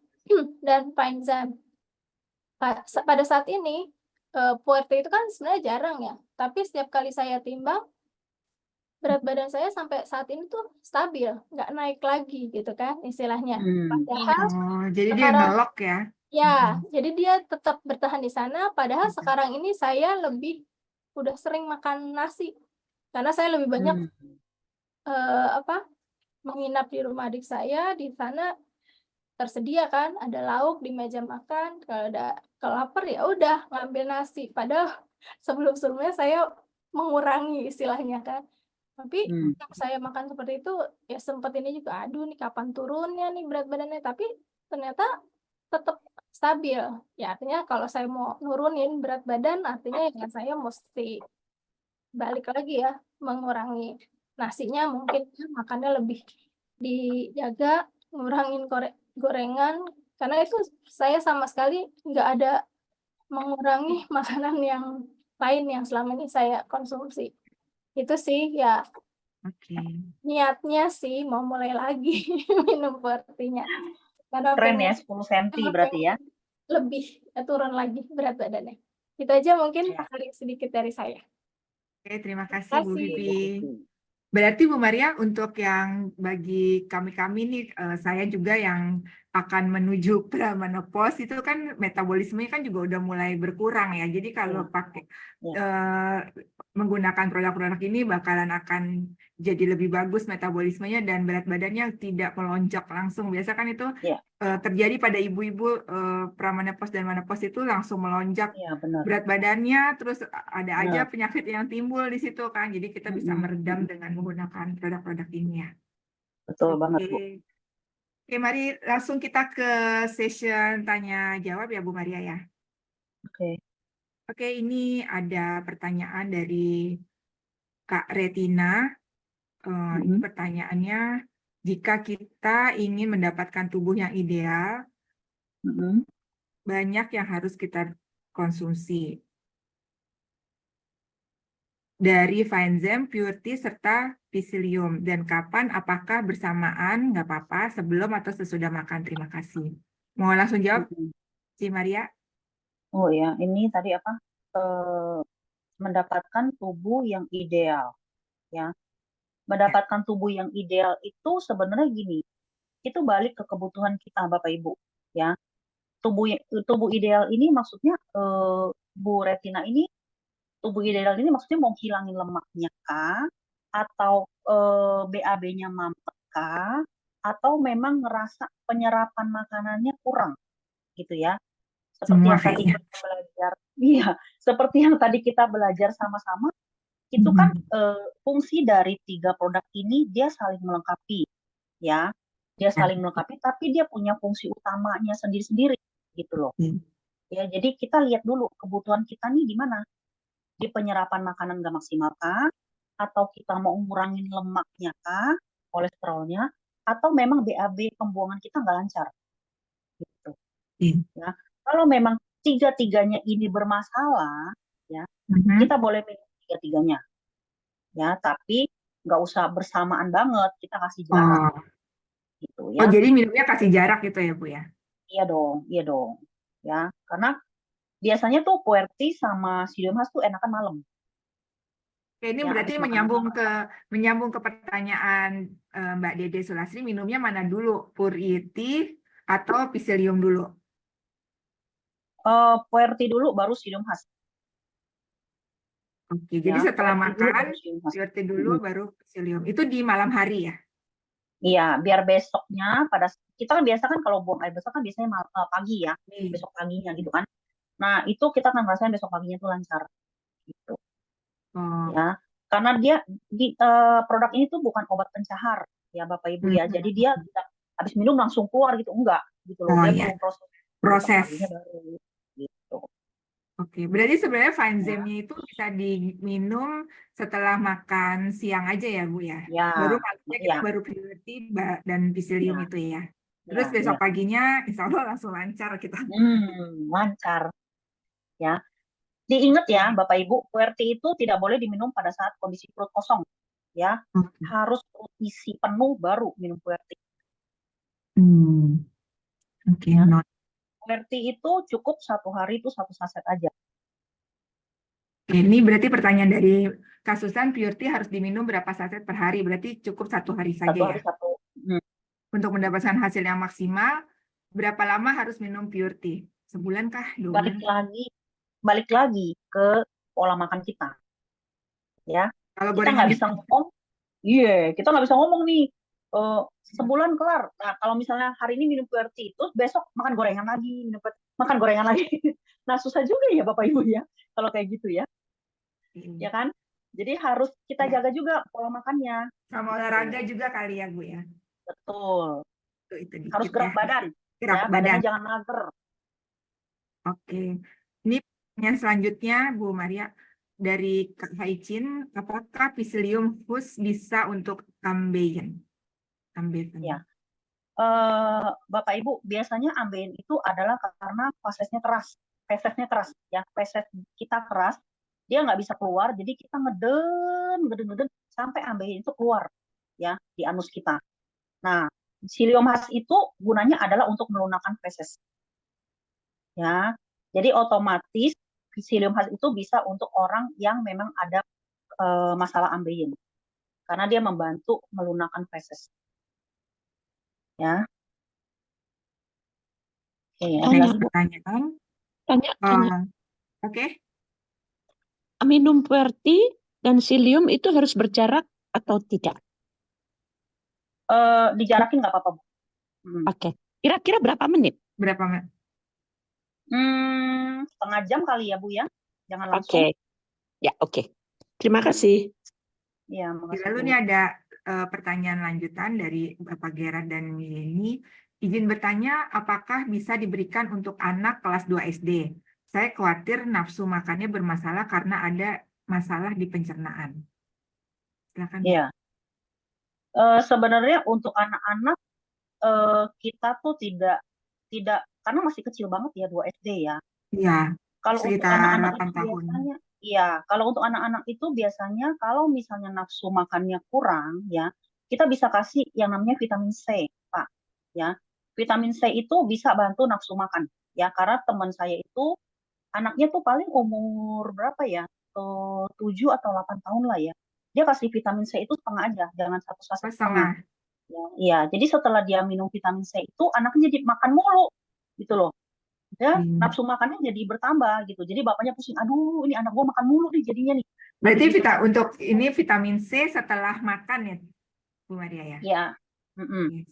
dan Finezym. Pada saat ini Puerti itu kan sebenarnya jarang ya, tapi setiap kali saya timbang berat badan saya sampai saat ini tuh stabil, nggak naik lagi gitu kan istilahnya. Padahal jadi dia ngelok ya. Ya, jadi dia tetap bertahan di sana, padahal sekarang ini saya udah sering makan nasi. Karena saya lebih banyak menginap di rumah adik saya, di sana tersedia kan, ada lauk di meja makan, kalau lapar ya udah ngambil nasi. Padahal sebelum-sebelumnya saya mengurangi istilahnya kan. Tapi saya makan seperti itu ya sempat ini juga, aduh nih kapan turunnya nih berat badannya, tapi ternyata tetap stabil. Ya artinya kalau saya mau nurunin berat badan, artinya ya saya mesti balik lagi ya, mengurangi nasinya, mungkin makannya lebih dijaga, ngurangin gorengan, karena itu saya sama sekali nggak ada mengurangi makanan yang lain yang selama ini saya konsumsi. Itu sih ya niatnya sih mau mulai lagi minum proteinnya. Karena Keren ya, pengen 10 cm berarti ya. lebih turun lagi berat badannya. Itu aja mungkin sedikit dari saya. Oke, terima Terima kasih Bu kasih. Vivi. Berarti Bu Maria, untuk yang bagi kami nih, saya juga yang akan menuju pramenopause itu kan metabolismenya kan juga udah mulai berkurang ya. Jadi kalau pakai menggunakan produk-produk ini bakalan akan jadi lebih bagus metabolismenya dan berat badannya tidak melonjak langsung. Biasa kan itu terjadi pada ibu-ibu pramenopause dan menopause itu langsung melonjak berat badannya, terus ada aja penyakit yang timbul di situ kan. Jadi kita bisa meredam dengan menggunakan produk-produk ini ya. Betul banget, Bu. Oke, mari langsung kita ke session tanya jawab ya Bu Maria ya. Oke, ini ada pertanyaan dari Kak Retina. Ini pertanyaannya, jika kita ingin mendapatkan tubuh yang ideal, banyak yang harus kita konsumsi. Dari Finezem, Purity, serta Psyllium. Dan kapan, apakah bersamaan, nggak apa-apa, sebelum atau sesudah makan. Terima kasih. Mau langsung jawab, Si Maria? Oh ya, ini tadi apa? Mendapatkan tubuh yang ideal, ya. Mendapatkan tubuh yang ideal itu sebenarnya gini, itu balik ke kebutuhan kita, Bapak Ibu, ya. Tubuh ideal ini maksudnya Bu Retina ini, tubuh ideal ini maksudnya mau hilangin lemaknya kah, atau BAB-nya mampet kah, atau memang ngerasa penyerapan makanannya kurang, gitu ya. Seperti yang tadi kita belajar, seperti yang tadi kita belajar sama-sama, itu kan fungsi dari 3 produk ini dia saling melengkapi, ya. Dia saling melengkapi, tapi dia punya fungsi utamanya sendiri-sendiri, gitu loh. Ya, jadi kita lihat dulu kebutuhan kita nih di mana. Di penyerapan makanan nggak maksimal kah? Atau kita mau ngurangin lemaknya kah? Kolesterolnya? Atau memang BAB pembuangan kita nggak lancar? Gitu. Ya. Kalau memang tiga-tiganya ini bermasalah, ya, kita boleh minum tiga-tiganya. Ya, tapi nggak usah bersamaan banget, kita kasih jarak. Gitu, ya. Oh, jadi minumnya kasih jarak gitu ya, Bu ya? Iya dong. Ya, karena biasanya tuh Puerty sama Psyllium Husk tuh enakan malam. Oke, ini Ya, berarti menyambung ke pertanyaan Mbak Dede Sulasri, minumnya mana dulu? Purity atau Psyllium dulu? Puerty dulu baru Psyllium Husk. Oke, jadi setelah makan Purity dulu baru Psyllium. Itu di malam hari ya? Iya, biar besoknya kita kan biasa kan kalau buang air besar kan biasanya pagi ya, besok paginya gitu kan. Nah, itu kita akan ngerasain besok paginya tuh lancar gitu. Ya, karena dia produk ini tuh bukan obat pencahar ya Bapak Ibu ya. Jadi dia habis minum langsung keluar gitu, enggak gitu loh. Dia perlu proses. Baru, gitu. Oke, berarti sebenarnya Finezem-nya itu bisa diminum setelah makan siang aja ya, Bu ya? Baru malamnya kita baru Purity dan Psyllium itu ya. Terus besok paginya insya Allah langsung lancar kita. Lancar. Ya. Diingat ya Bapak Ibu, Puerty itu tidak boleh diminum pada saat kondisi perut kosong. Ya. Harus perut isi penuh baru minum Puerty. Oke, Puerty itu cukup 1 hari itu 1 saset aja. Ini berarti pertanyaan dari Kasusan, Purity harus diminum berapa saset per hari? Berarti cukup 1 hari saja ya? Satu. Untuk mendapatkan hasil yang maksimal, berapa lama harus minum pure tea? Sebulan kah? 2 bulan? Balik lagi ke pola makan kita, ya. Kalau Kita gorengan nggak itu bisa ngomong, kita nggak bisa ngomong nih, sebulan kelar. Nah, kalau misalnya hari ini minum pure tea, terus besok makan gorengan lagi, makan gorengan lagi. Nah, susah juga ya Bapak Ibu ya, kalau kayak gitu ya, ya kan? Jadi harus kita Ya. jaga juga pola makannya. Sama olahraga juga kali ya Bu ya. Betul. Itu Harus dikit gerak ya. badan, Gerak ya, badan. badannya jangan mager. Oke. Ini pertanyaan selanjutnya Bu Maria dari Kak Haicin, apakah Psyllium fus bisa untuk ambeien? Ya. Bapak Ibu, biasanya ambeien itu adalah karena fesesnya keras, ya, feses kita keras, dia nggak bisa keluar, jadi kita ngeden sampai ambeien itu keluar, ya, di anus kita. Nah, Psyllium khas itu gunanya adalah untuk melunakkan feses, ya. Jadi otomatis Psyllium khas itu bisa untuk orang yang memang ada masalah ambeien, karena dia membantu melunakkan feses, ya. Oke, ada Next lagi Bu? pertanyaan. Tanya. Oke. Minum pure tea dan psyllium itu harus berjarak atau tidak? Dijarakin nggak apa-apa Bu. Oke. Kira-kira berapa menit? Berapa menit? Setengah jam kali ya Bu ya. Jangan langsung. Oke. Ya, oke. Terima kasih. Ya, makasih Lalu Bu. ini ada pertanyaan lanjutan dari Bapak Gerard dan Yeni. Izin bertanya, apakah bisa diberikan untuk anak kelas 2 SD? Saya khawatir nafsu makannya bermasalah karena ada masalah di pencernaan. Silakan. Ya. Sebenarnya untuk anak-anak kita tuh tidak karena masih kecil banget ya 2 SD ya. Iya, Kalau untuk sekitar anak-anak 8 itu tahun. biasanya, iya, kalau untuk anak-anak itu biasanya kalau misalnya nafsu makannya kurang ya, kita bisa kasih yang namanya vitamin C, Pak. Ya, vitamin C itu bisa bantu nafsu makan. Ya, karena teman saya itu anaknya tuh paling umur berapa ya? 7 atau 8 tahun lah ya. Dia kasih vitamin C itu setengah aja, jangan 1 saset setengah. Ya, iya, jadi setelah dia minum vitamin C itu anaknya jadi makan mulu gitu loh. Ya, nafsu makannya jadi bertambah gitu. Jadi bapaknya pusing, aduh ini anak gua makan mulu nih jadinya nih. Berarti Gitu. untuk ini vitamin C setelah makan ya, Bu Maria ya? Ya.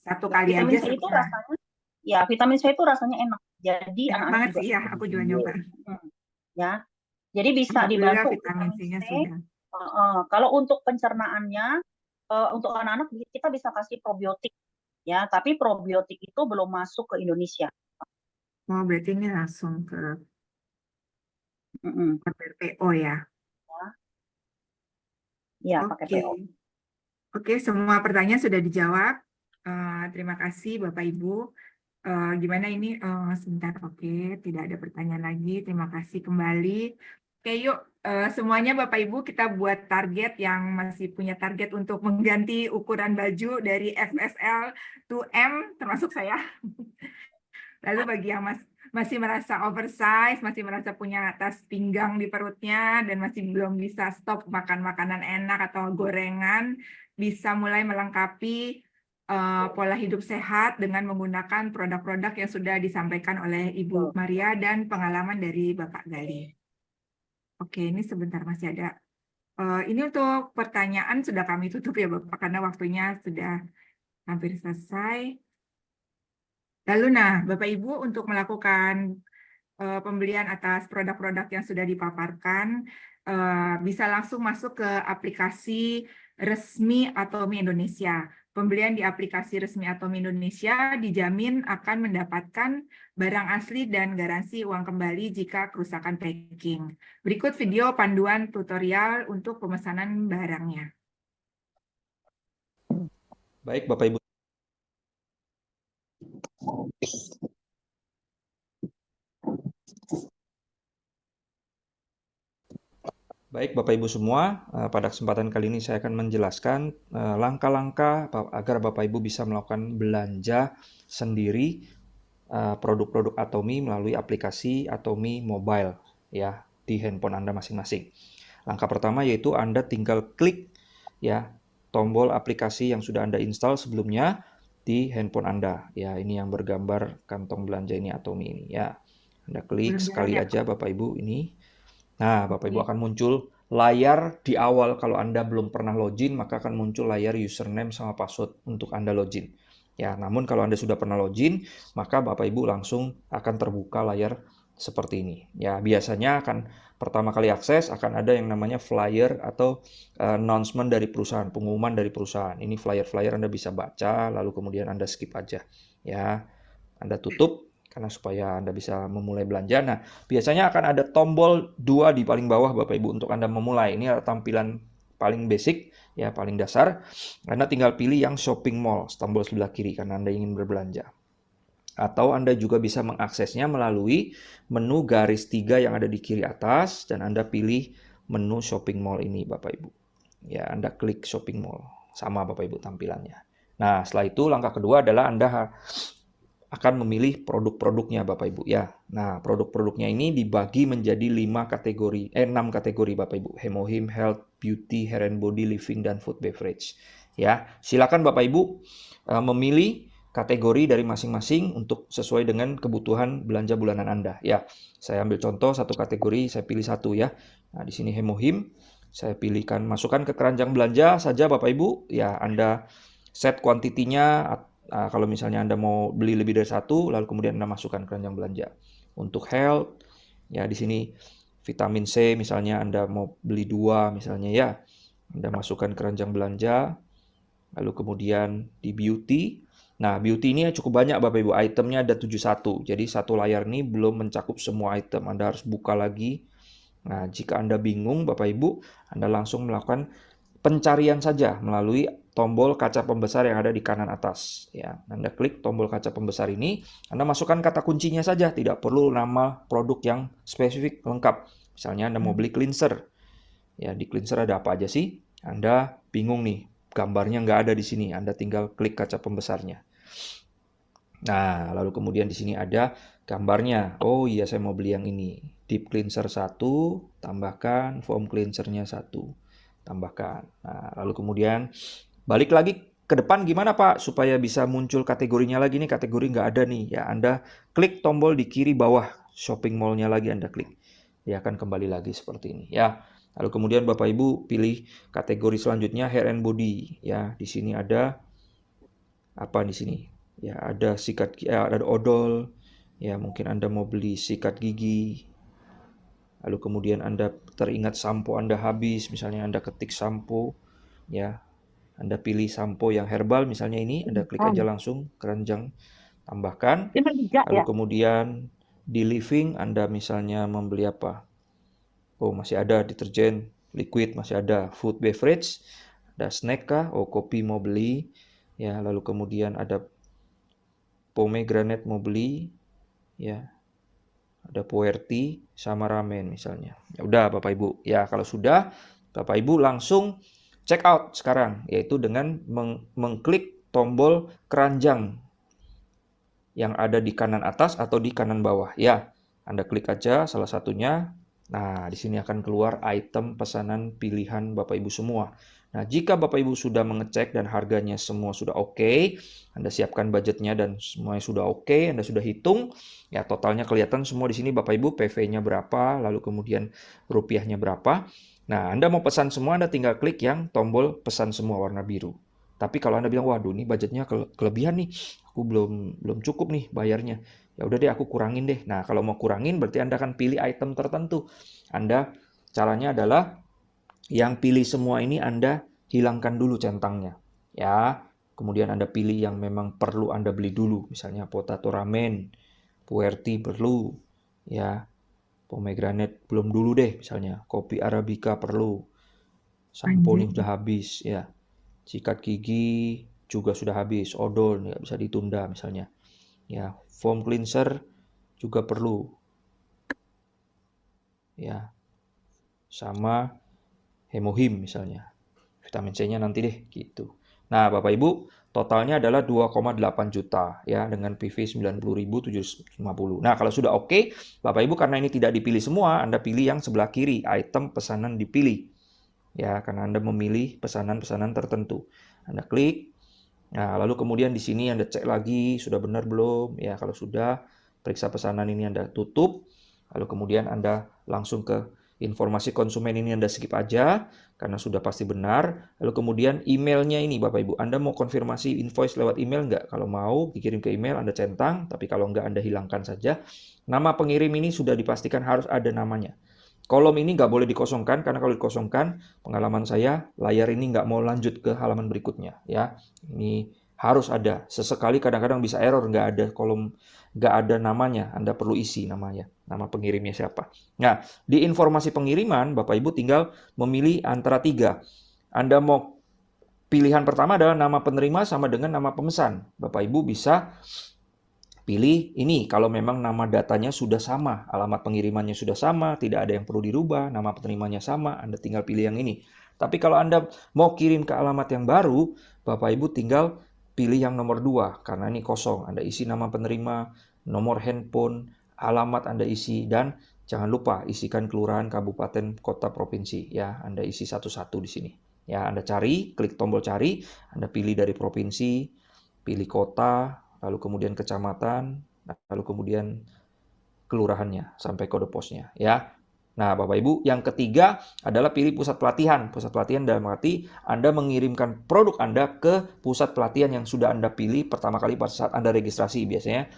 Satu kali vitamin aja C itu setelah. rasanya, ya vitamin C itu rasanya enak. Jadi Enak anak-anak banget juga sih ya, aku juga nyoba. Ya, jadi bisa Alhamdulillah dibantu vitamin C-nya sudah. Kalau untuk pencernaannya, untuk anak-anak kita bisa kasih probiotik, ya. Tapi probiotik itu belum masuk ke Indonesia. Oh, berarti ini langsung ke PO ya? Ya, pakai PO. Oke, semua pertanyaan sudah dijawab. Terima kasih Bapak Ibu. Gimana ini? Sebentar, oke, tidak ada pertanyaan lagi. Terima kasih kembali. Oke, yuk semuanya Bapak Ibu kita buat target yang masih punya target untuk mengganti ukuran baju dari XSL to M, termasuk saya. Lalu bagi yang masih merasa oversize, masih merasa punya tas pinggang di perutnya, dan masih belum bisa stop makan makanan enak atau gorengan, bisa mulai melengkapi pola hidup sehat dengan menggunakan produk-produk yang sudah disampaikan oleh Ibu Maria dan pengalaman dari Bapak Gali. Oke, ini sebentar masih ada. Ini untuk pertanyaan sudah kami tutup ya Bapak, karena waktunya sudah hampir selesai. Lalu Bapak Ibu untuk melakukan pembelian atas produk-produk yang sudah dipaparkan, bisa langsung masuk ke aplikasi resmi Atomi Indonesia. Pembelian di aplikasi resmi Atomi Indonesia dijamin akan mendapatkan barang asli dan garansi uang kembali jika kerusakan packing. Berikut video panduan tutorial untuk pemesanan barangnya. Baik, Bapak Ibu. Baik, Bapak Ibu semua, pada kesempatan kali ini saya akan menjelaskan langkah-langkah agar Bapak Ibu bisa melakukan belanja sendiri produk-produk Atomi melalui aplikasi Atomi Mobile ya di handphone Anda masing-masing. Langkah pertama yaitu Anda tinggal klik ya tombol aplikasi yang sudah Anda install sebelumnya, di handphone Anda. Ya, ini yang bergambar kantong belanja ini Atomi ini ya. Anda klik Belum sekali banyak. aja Bapak Ibu ini. Nah, Bapak Ibu Oke. akan muncul layar di awal. Kalau Anda belum pernah login, maka akan muncul layar username sama password untuk Anda login. Ya, namun kalau Anda sudah pernah login, maka Bapak Ibu langsung akan terbuka layar seperti ini. Ya, biasanya akan pertama kali akses akan ada yang namanya flyer atau announcement dari perusahaan, pengumuman dari perusahaan. Ini flyer-flyer Anda bisa baca, lalu kemudian Anda skip aja. Ya, Anda tutup karena supaya Anda bisa memulai belanja. Nah, biasanya akan ada tombol 2 di paling bawah Bapak Ibu untuk Anda memulai. Ini adalah tampilan paling basic, ya paling dasar. Anda tinggal pilih yang shopping mall, tombol sebelah kiri karena Anda ingin berbelanja. Atau Anda juga bisa mengaksesnya melalui menu garis 3 yang ada di kiri atas dan Anda pilih menu shopping mall ini Bapak Ibu. Ya, Anda klik shopping mall. Sama Bapak Ibu tampilannya. Nah, setelah itu langkah kedua adalah Anda akan memilih produk-produknya Bapak Ibu ya. Nah, produk-produknya ini dibagi menjadi 6 kategori Bapak Ibu. Hemohim, health, beauty, hair and body, living, dan food beverage. Ya, silakan Bapak Ibu memilih kategori dari masing-masing untuk sesuai dengan kebutuhan belanja bulanan Anda. Ya, saya ambil contoh satu kategori, saya pilih satu ya. Nah, di sini hemohim, saya pilihkan masukkan ke keranjang belanja saja Bapak Ibu. Ya, Anda set kuantitinya. Kalau misalnya Anda mau beli lebih dari satu, lalu kemudian Anda masukkan keranjang belanja. Untuk health, ya di sini vitamin C misalnya Anda mau beli 2 misalnya ya. Anda masukkan keranjang belanja. Lalu kemudian di beauty. Nah, beauty ini cukup banyak Bapak Ibu. Itemnya ada 71. Jadi satu layar ini belum mencakup semua item. Anda harus buka lagi. Nah, jika Anda bingung Bapak Ibu, Anda langsung melakukan pencarian saja melalui tombol kaca pembesar yang ada di kanan atas. Ya, Anda klik tombol kaca pembesar ini, Anda masukkan kata kuncinya saja, tidak perlu nama produk yang spesifik lengkap. Misalnya Anda mau beli cleanser. Ya, di cleanser ada apa aja sih? Anda bingung nih, gambarnya nggak ada di sini. Anda tinggal klik kaca pembesarnya. Nah, lalu kemudian di sini ada gambarnya. Oh iya, saya mau beli yang ini. Deep cleanser 1, tambahkan foam cleansernya 1. Tambahkan. Nah, lalu kemudian balik lagi ke depan gimana Pak supaya bisa muncul kategorinya lagi nih, kategori nggak ada nih. Ya, Anda klik tombol di kiri bawah shopping mall-nya lagi Anda klik. Dia akan kembali lagi seperti ini ya. Lalu kemudian Bapak Ibu pilih kategori selanjutnya hair and body ya. Di sini ada apa di sini? Ya, ada ada odol. Ya, mungkin Anda mau beli sikat gigi. Lalu kemudian Anda teringat sampo Anda habis, misalnya Anda ketik sampo, ya, Anda pilih sampo yang herbal, misalnya ini, Anda klik aja langsung keranjang, tambahkan. Lalu kemudian di living Anda misalnya membeli apa? Oh, masih ada deterjen, liquid masih ada, food beverage, ada snack kah? Oh, kopi mau beli, ya. Lalu kemudian ada pomegranate mau beli, ya. Ada puerti sama ramen misalnya. Ya udah Bapak Ibu. Ya, kalau sudah Bapak Ibu langsung check out sekarang, yaitu dengan mengklik tombol keranjang yang ada di kanan atas atau di kanan bawah. Ya, Anda klik aja salah satunya. Nah, di sini akan keluar item pesanan pilihan Bapak Ibu semua. Nah, jika Bapak Ibu sudah mengecek dan harganya semua sudah oke, Anda siapkan budgetnya dan semuanya sudah oke, Anda sudah hitung, ya totalnya kelihatan semua di sini Bapak Ibu, PV-nya berapa, lalu kemudian rupiahnya berapa. Nah, Anda mau pesan semua, Anda tinggal klik yang tombol pesan semua warna biru. Tapi kalau Anda bilang, waduh ini budgetnya kelebihan nih, aku belum cukup nih bayarnya. Ya udah deh aku kurangin deh. Nah, kalau mau kurangin berarti Anda akan pilih item tertentu. Caranya adalah yang pilih semua ini Anda hilangkan dulu centangnya. Ya, kemudian Anda pilih yang memang perlu Anda beli dulu. Misalnya potato ramen, puerti perlu, ya. Pomegranate belum dulu deh misalnya. Kopi arabica perlu. Sampo ini sudah habis, ya. Sikat gigi juga sudah habis. Odol nggak bisa ditunda misalnya. Ya, foam cleanser juga perlu. Ya. Sama hemohim misalnya. Vitamin C-nya nanti deh gitu. Nah, Bapak Ibu, totalnya adalah 2,8 juta ya dengan PV 90.750. Nah, kalau sudah oke, Bapak Ibu karena ini tidak dipilih semua, Anda pilih yang sebelah kiri, item pesanan dipilih. Ya, karena Anda memilih pesanan-pesanan tertentu. Anda klik. Nah, lalu kemudian di sini Anda cek lagi sudah benar belum? Ya, kalau sudah, periksa pesanan ini Anda tutup. Lalu kemudian Anda langsung ke informasi konsumen ini Anda skip aja karena sudah pasti benar. Lalu kemudian emailnya ini Bapak Ibu, Anda mau konfirmasi invoice lewat email nggak? Kalau mau dikirim ke email Anda centang, tapi kalau nggak Anda hilangkan saja. Nama pengirim ini sudah dipastikan harus ada namanya. Kolom ini nggak boleh dikosongkan karena kalau dikosongkan, pengalaman saya layar ini nggak mau lanjut ke halaman berikutnya ya. Ini harus ada. Sesekali kadang-kadang bisa error nggak ada kolom, nggak ada namanya. Anda perlu isi namanya, nama pengirimnya siapa. Nah, di informasi pengiriman Bapak Ibu tinggal memilih antara 3. Anda mau pilihan pertama adalah nama penerima sama dengan nama pemesan. Bapak Ibu bisa pilih ini kalau memang nama datanya sudah sama, alamat pengirimannya sudah sama, tidak ada yang perlu dirubah, nama penerimanya sama, Anda tinggal pilih yang ini. Tapi kalau Anda mau kirim ke alamat yang baru, Bapak Ibu tinggal pilih yang nomor 2, karena ini kosong. Anda isi nama penerima, nomor handphone, alamat Anda isi, dan jangan lupa isikan kelurahan, kabupaten, kota, provinsi. Ya, Anda isi satu-satu di sini. Ya, Anda cari, klik tombol cari, Anda pilih dari provinsi, pilih kota, lalu kemudian kecamatan, lalu kemudian kelurahannya sampai kode posnya ya. Nah, Bapak Ibu, yang ketiga adalah pilih pusat pelatihan. Pusat pelatihan dalam arti Anda mengirimkan produk Anda ke pusat pelatihan yang sudah Anda pilih pertama kali pada saat Anda registrasi. Biasanya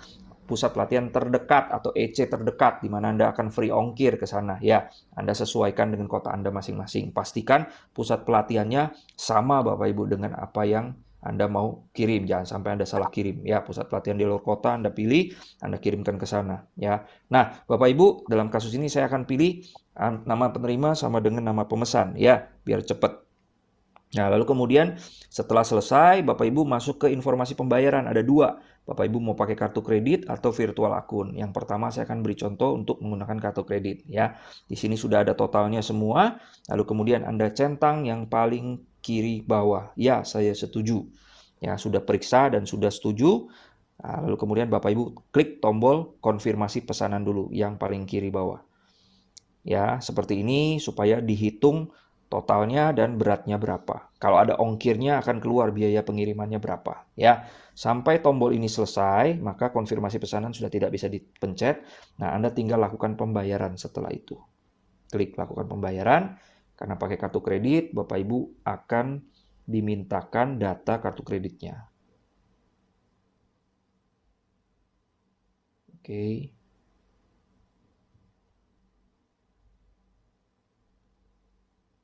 pusat pelatihan terdekat atau EC terdekat di mana Anda akan free ongkir ke sana ya. Anda sesuaikan dengan kota Anda masing-masing. Pastikan pusat pelatihannya sama Bapak Ibu dengan apa yang Anda mau kirim. Jangan sampai Anda salah kirim ya. Pusat pelatihan di luar kota Anda pilih, Anda kirimkan ke sana ya. Nah, Bapak Ibu, dalam kasus ini saya akan pilih nama penerima sama dengan nama pemesan ya, biar cepat. Nah, lalu kemudian setelah selesai, Bapak Ibu masuk ke informasi pembayaran. Ada 2. Bapak Ibu mau pakai kartu kredit atau virtual akun. Yang pertama saya akan beri contoh untuk menggunakan kartu kredit ya. Di sini sudah ada totalnya semua. Lalu kemudian Anda centang yang paling kiri bawah. Ya, saya setuju. Ya, sudah periksa dan sudah setuju. Nah, lalu kemudian Bapak Ibu klik tombol konfirmasi pesanan dulu yang paling kiri bawah. Ya, seperti ini supaya dihitung totalnya dan beratnya berapa. Kalau ada ongkirnya akan keluar biaya pengirimannya berapa. Ya, sampai tombol ini selesai, maka konfirmasi pesanan sudah tidak bisa dipencet. Nah, Anda tinggal lakukan pembayaran setelah itu. Klik lakukan pembayaran. Karena pakai kartu kredit, Bapak Ibu akan dimintakan data kartu kreditnya. Oke.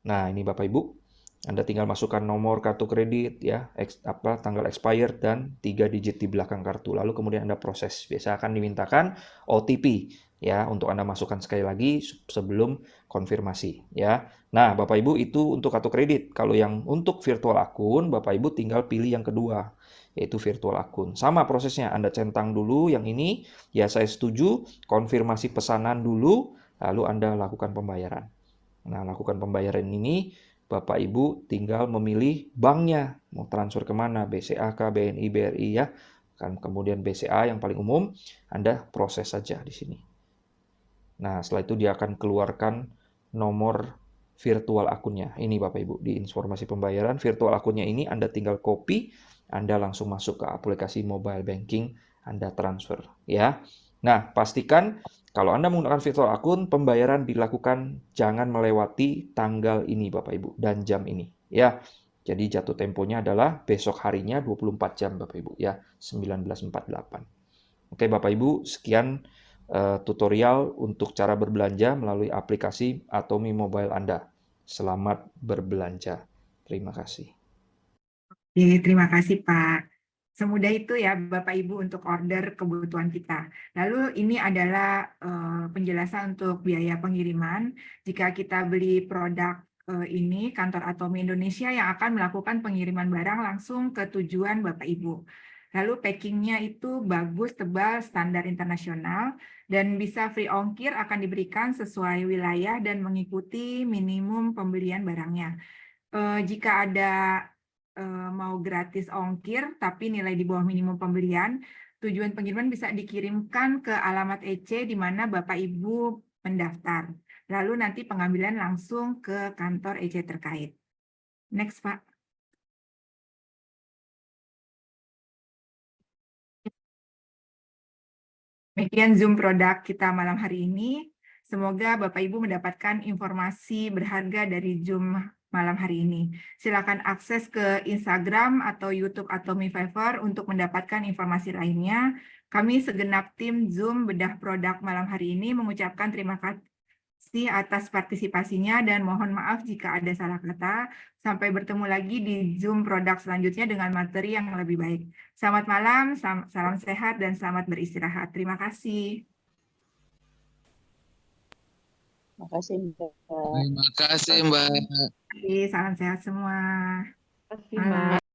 Nah, ini Bapak Ibu, Anda tinggal masukkan nomor kartu kredit ya, tanggal expired dan 3 digit di belakang kartu. Lalu kemudian Anda proses. Biasa akan dimintakan OTP ya untuk Anda masukkan sekali lagi sebelum konfirmasi ya. Nah, Bapak Ibu itu untuk kartu kredit. Kalau yang untuk virtual akun, Bapak Ibu tinggal pilih yang kedua, yaitu virtual akun. Sama prosesnya, Anda centang dulu yang ini, ya saya setuju, konfirmasi pesanan dulu, lalu Anda lakukan pembayaran. Nah, lakukan pembayaran ini, Bapak Ibu tinggal memilih banknya, mau transfer kemana, BCA, BNI, BRI ya. Kan kemudian BCA yang paling umum, Anda proses saja di sini. Nah, setelah itu dia akan keluarkan nomor virtual akunnya. Ini Bapak Ibu, di informasi pembayaran, virtual akunnya ini Anda tinggal copy, Anda langsung masuk ke aplikasi mobile banking, Anda transfer ya. Nah, pastikan kalau Anda menggunakan virtual akun, pembayaran dilakukan jangan melewati tanggal ini Bapak Ibu dan jam ini ya. Jadi jatuh temponya adalah besok harinya 24 jam Bapak Ibu ya, 19.48. Oke Bapak Ibu, sekian tutorial untuk cara berbelanja melalui aplikasi Atomi Mobile Anda. Selamat berbelanja. Terima kasih. Oke, terima kasih Pak. Semudah itu ya Bapak Ibu untuk order kebutuhan kita. Lalu ini adalah penjelasan untuk biaya pengiriman. Jika kita beli produk ini, kantor Atomi Indonesia yang akan melakukan pengiriman barang langsung ke tujuan Bapak Ibu. Lalu packingnya itu bagus, tebal, standar internasional, dan bisa free ongkir akan diberikan sesuai wilayah dan mengikuti minimum pembelian barangnya. Jika ada mau gratis ongkir, tapi nilai di bawah minimum pembelian, tujuan pengiriman bisa dikirimkan ke alamat EC di mana Bapak Ibu mendaftar. Lalu nanti pengambilan langsung ke kantor EC terkait. Next, Pak. Demikian Zoom produk kita malam hari ini. Semoga Bapak Ibu mendapatkan informasi berharga dari Zoom malam hari ini. Silakan akses ke Instagram atau YouTube Atomi Fiverr untuk mendapatkan informasi lainnya. Kami segenap tim Zoom Bedah Produk malam hari ini mengucapkan terima kasih atas partisipasinya dan mohon maaf jika ada salah kata. Sampai bertemu lagi di Zoom produk selanjutnya dengan materi yang lebih baik. Selamat malam, salam sehat, dan selamat beristirahat. Terima kasih. Terima kasih, Mbak. Terima kasih, Mbak. Salam sehat semua. Terima kasih, Mbak.